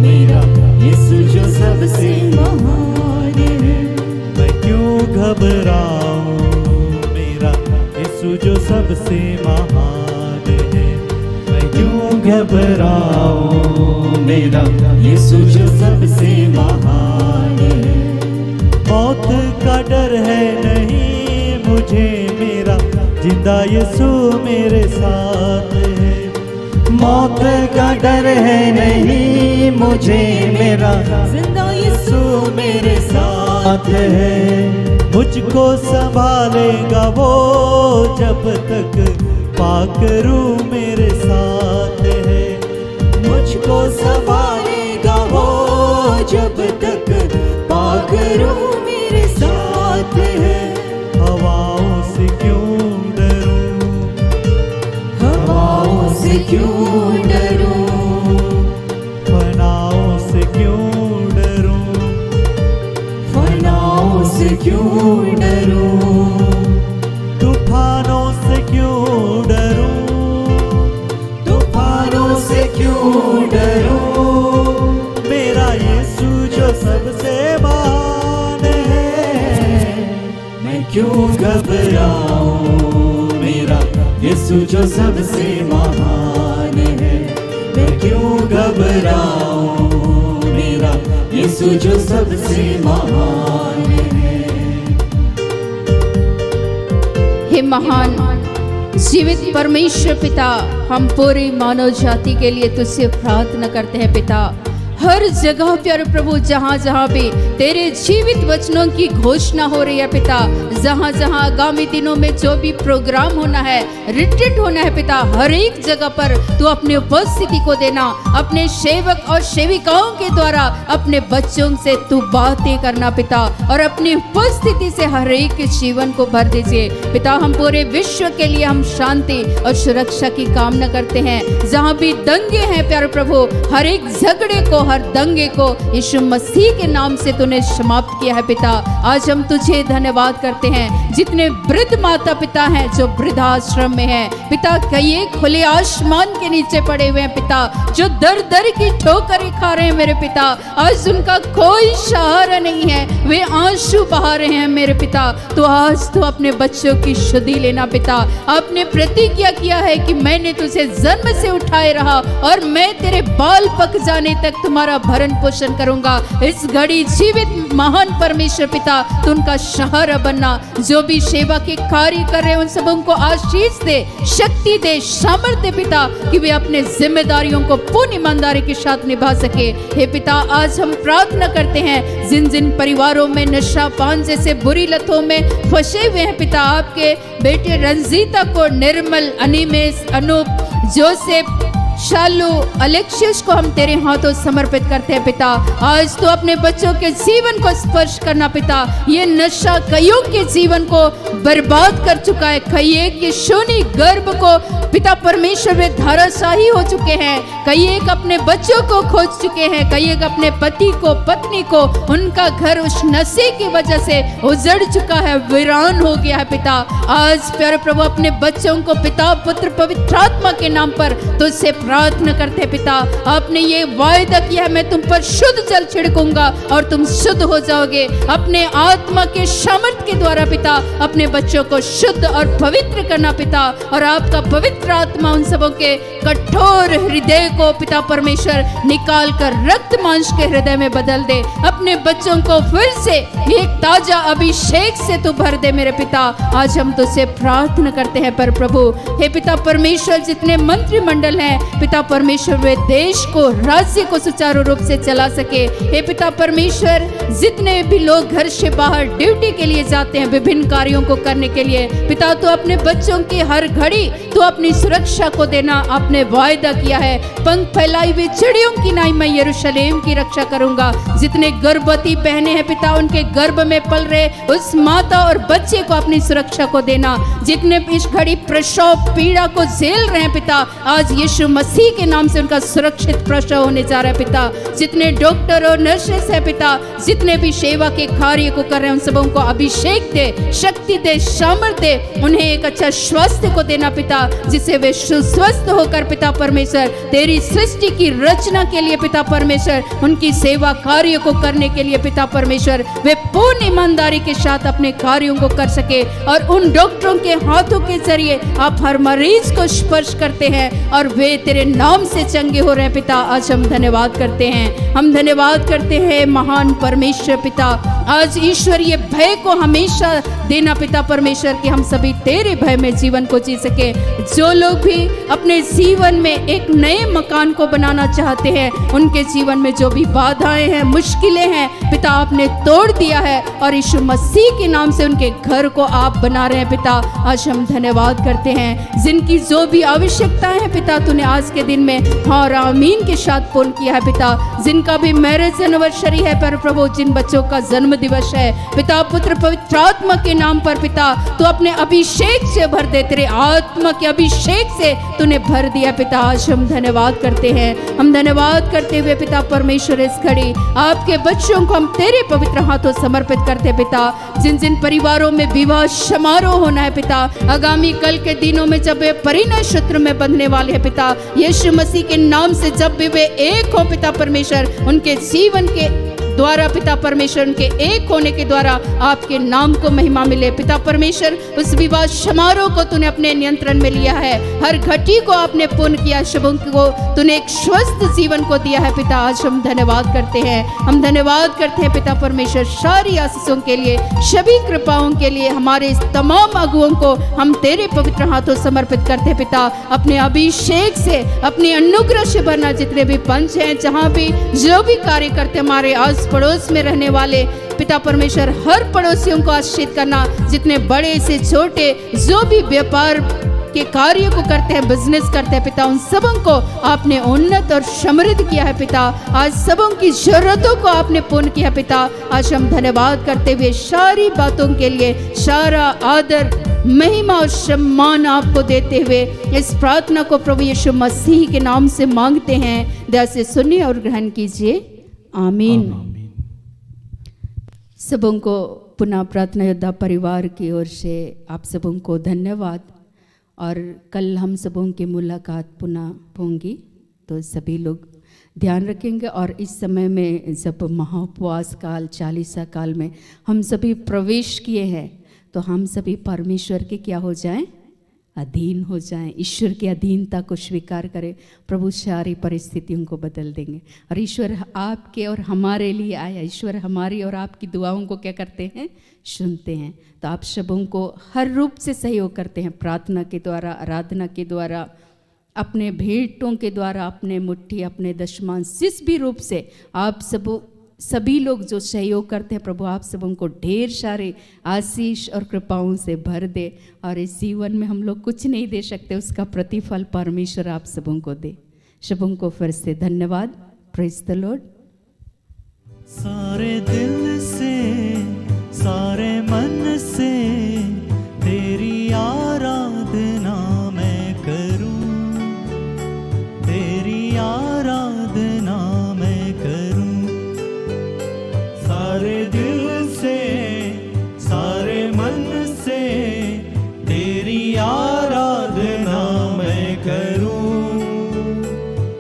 मेरा यीशु जो सबसे महान है। मैं क्यों घबराऊं, मेरा यीशु जो सबसे महान है। मैं क्यों घबराऊं, मेरा यीशु जो सबसे महान है। मौत का डर है नहीं मुझे, मेरा जिंदा यीशु मेरे साथ है। मौत का डर है नहीं मुझे, मेरा जिंदा यीशु मेरे साथ है। मुझको संभालेगा वो जब तक पाक रूह मेरे साथ है। मुझको संभालेगा वो जब तक पाक रूह मेरे साथ है। हवाओं से क्यों डरूं, हवाओं से क्यों डरूं, फनाओं से क्यों डरूं, फनाओं से क्यों डरूं, तूफानों से क्यों डरूं, तूफानों से क्यों डरूं। मेरा यीशु जो सबसे महान है। मैं क्यों घबराऊं, मेरा यीशु जो सबसे महान है। मैं क्यों घबराऊं, मेरा यीशु जो सबसे महान है। हे महान जीवित परमेश्वर पिता, हम पूरी मानव जाति के लिए तुझसे प्रार्थना करते हैं पिता। हर जगह प्यारे प्रभु, जहाँ जहाँ भी तेरे जीवित वचनों की घोषणा हो रही है पिता, जहाँ जहाँ आगामी दिनों में जो भी प्रोग्राम होना है, रिट्रीट होना है पिता, हर एक जगह पर तू अपनी उपस्थिति को देना, अपने सेवक और सेविकाओं के द्वारा अपने बच्चों से तू बातें करना पिता, और अपनी उपस्थिति से हर एक के जीवन को भर दीजिए पिता। हम पूरे विश्व के लिए हम शांति और सुरक्षा की कामना करते हैं। जहाँ भी दंगे हैं प्यारे प्रभु, हर एक झगड़े को, हर दंगे को यीशु मसीह के नाम से तूने समाप्त किया है पिता। आज हम तुझे धन्यवाद करते हैं। जितने वृद्ध माता पिता हैं जो वृद्धाश्रम में हैं पिता, कई खुले आसमान के नीचे पड़े हुए हैं पिता, जो दर दर की ठोकरें खा रहे हैं मेरे पिता, आज उनका कोई सहारा नहीं है, वे आंसू बहा रहे हैं मेरे पिता। तो आज तो अपने बच्चों की शुद्धि लेना पिता। आपने प्रतिज्ञा किया है कि मैंने तुझे जन्म से उठाए रहा और मैं तेरे बाल पक जाने तक तुम्हारा भरण पोषण करूंगा। इस घड़ी जीवित महान परमेश्वर पिता, तू उनका सहारा बनना। जो भी सेवा के कार्य कर रहे हैं उन सबों को आशीष दे, शक्ति दे, सामर्थ्य पिता, कि वे अपने जिम्मेदारियों को पूर्ण ईमानदारी के साथ निभा सके। हे पिता, आज हम प्रार्थना करते हैं जिन जिन परिवारों में नशा पान जैसे बुरी लतों में फंसे हुए हैं पिता, आपके बेटे रंजीता को, निर्मल, अनिमेश, अनूप, जोसेफ, शालू, अलेक्सियस को हम तेरे हाथों समर्पित करते हैं पिता। आज तो अपने बच्चों के जीवन को स्पर्श करना पिता। ये नशा कईयों के जीवन को बर्बाद कर चुका है, कई एक के शून्य गर्भ को पिता परमेश्वर वे धाराशाही हो चुके हैं, कई एक अपने बच्चों को खोज चुके हैं, कई एक अपने पति को, पत्नी को, उनका घर उस नशे की वजह से उजड़ चुका है, वीरान हो गया है पिता। आज प्यारे प्रभु, अपने बच्चों को पिता, पुत्र, पवित्र आत्मा के नाम पर तुझसे प्रार्थना करते पिता। आपने ये वायदा किया, मैं तुम पर शुद्ध जल छिड़कूंगा और तुम शुद्ध हो जाओगे। अपने आत्मा के सामर्थ के द्वारा पिता, अपने बच्चों को शुद्ध और पवित्र करना पिता, और आपका पवित्र आत्मा उन सबों के कठोर हृदय को पिता परमेश्वर निकाल कर रक्त मांस के हृदय में बदल दे। अपने बच्चों को फिर से एक ताजा अभिषेक से तू भर दे मेरे पिता। आज हम तुझसे प्रार्थना करते हैं पर प्रभु, हे पिता परमेश्वर, जितने मंत्रिमंडल हैं पिता परमेश्वर, वे देश को, राज्य को सुचारू रूप से चला सके। हे पिता परमेश्वर, जितने भी लोग घर से बाहर ड्यूटी के लिए जाते हैं विभिन्न कार्यों को करने के लिए पिता, तो अपने बच्चों की हर घड़ी तो अपनी सुरक्षा को देना आपने वायदा किया है। पंख फैलाई हुई चिड़ियों की नाई मैं यरूशलेम की रक्षा करूंगा। जितने गर्भवती बहनें हैं पिता, उनके गर्भ में पल रहे उस माता और बच्चे को अपनी सुरक्षा को देना। जितने इस घड़ी प्रसव पीड़ा को झेल रहे हैं पिता, आज यीशु मसीह के नाम से उनका सुरक्षित प्रसव होने जा रहा है पिता। जितने डॉक्टर और नर्सेस है पिता, जितने भी सेवा के कार्य को कर रहे हैं उन सबों को अभिषेक दे, शक्ति दे, सामर्थ्य दे, उन्हें एक अच्छा स्वास्थ्य को देना पिता, जिससे वे सुस्वस्थ होकर पिता परमेश्वर तेरी सृष्टि की रचना के लिए पिता परमेश्वर, उनकी सेवा कार्य को करने के लिए पिता परमेश्वर, वे पूर्ण ईमानदारी के साथ अपने कार्यों को कर सके। और उन डॉक्टरों के हाथों के जरिए आप हर मरीज को स्पर्श करते हैं और वे तेरे नाम से चंगे हो रहे हैं पिता। आज हम धन्यवाद करते हैं, हम धन्यवाद करते हैं महान परमेश्वर पिता। आज ईश्वरीय भय को हमेशा देना पिता परमेश्वर, कि हम सभी तेरे भय में जीवन को जी सके। जो लोग भी अपने जीवन में एक नए मकान को बनाना चाहते हैं, उनके जीवन में जो भी बाधाएं हैं, मुश्किलें हैं पिता, आपने तोड़ दिया है और यीशु मसीह के नाम से उनके घर को आप बना रहे हैं पिता। आज हम धन्यवाद करते हैं। जिनकी जो भी आवश्यकताएं हैं पिता, तूने आज के दिन में हाँ और आमीन के साथ पूर्ण किया है पिता। जिनका भी मैरिज एनिवर्सरी है पर प्रभु, जिन बच्चों का जन्म दिवस है पिता, पुत्र पवित्र आत्मा के नाम पर पिता, तू अपने अभिषेक से भर दे, तेरे आत्मा के अभिषेक से तूने भर दिया पिता। आज हम धन्यवाद करते हैं। हम धन्यवाद करते हुए पिता परमेश्वर, इस घड़ी आपके बच्चों को हम तेरे पवित्र हाथों समर्पित करते पिता। जिन जिन परिवारों में विवाह समारोह होना है पिता, आगामी कल के दिनों में जब वे परिणय सूत्र में बंधने वाले हैं पिता, यीशु मसीह के नाम से जब भी वे एक हो पिता परमेश्वर, उनके जीवन के द्वारा पिता परमेश्वर उनके एक होने के द्वारा आपके नाम को महिमा मिले। पिता परमेश्वर उस विवाह समारोह को तूने अपने नियंत्रण में लिया है, हर घटी को आपने पूर्ण किया, शुभम को तूने एक स्वस्थ जीवन को दिया है। पिता आज हम धन्यवाद करते हैं, हम धन्यवाद करते हैं पिता परमेश्वर सारी आशीषों के लिए, सभी कृपाओं के लिए। हमारे इस तमाम अगुओं को हम तेरे पवित्र हाथों समर्पित करते हैं पिता। अपने अभिषेक से, अपने अनुग्रह से भरना, जितने भी पंच हैं, जहां भी जो भी कार्य करते हमारे आस पड़ोस में रहने वाले पिता परमेश्वर, हर पड़ोसियों को आशीषित करना, जितने बड़े से छोटे जो भी व्यापार के कार्य को करते हैं, बिजनेस करते हैं पिता, उन सबों को आपने उन्नत और समृद्ध किया है पिता। आज सबों की जरूरतों को आपने पूर्ण किया पिता। आज हम धन्यवाद करते हुए सारी बातों के लिए सारा आदर, महिमा और सम्मान आपको देते हुए इस प्रार्थना को प्रभु यीशु मसीह के नाम से मांगते हैं। दया से सुनिए और ग्रहण कीजिए, आमीन। सबों को पुनः प्रार्थना योद्धा परिवार की ओर से आप सबों को धन्यवाद। और कल हम सबों की मुलाकात पुनः होंगी, तो सभी लोग ध्यान रखेंगे। और इस समय में जब महाउपवास काल, चालीसा काल में हम सभी प्रवेश किए हैं, तो हम सभी परमेश्वर के क्या हो जाएं, अधीन हो जाएं, ईश्वर की अधीनता को स्वीकार करें। प्रभु सारी परिस्थितियों को बदल देंगे और ईश्वर आपके और हमारे लिए आया। ईश्वर हमारी और आपकी दुआओं को क्या करते हैं, सुनते हैं। तो आप सबों को हर रूप से सहयोग करते हैं, प्रार्थना के द्वारा, आराधना के द्वारा, अपने भेंटों के द्वारा, अपने मुट्ठी, अपने दशमांश, जिस भी रूप से आप सभी लोग जो सहयोग करते हैं, प्रभु आप सबों को ढेर सारे आशीष और कृपाओं से भर दे। और इस जीवन में हम लोग कुछ नहीं दे सकते, उसका प्रतिफल परमेश्वर आप सबों को दे। सबों को फिर से धन्यवाद। Praise the Lord. सारे दिल से, सारे मन से तेरी आराधना मैं करूं, तेरी आराधना मैं करूं। सारे दिल से, सारे मन से तेरी आराधना मैं करूं,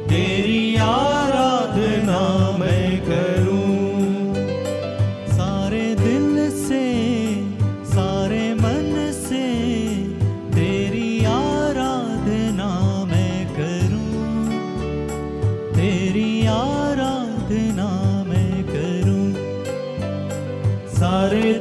तेरी आराधना मैं करूं। सारे दिल से, सारे मन से तेरी आराधना मैं करूं, तेरी आराधना मैं करूं। सारे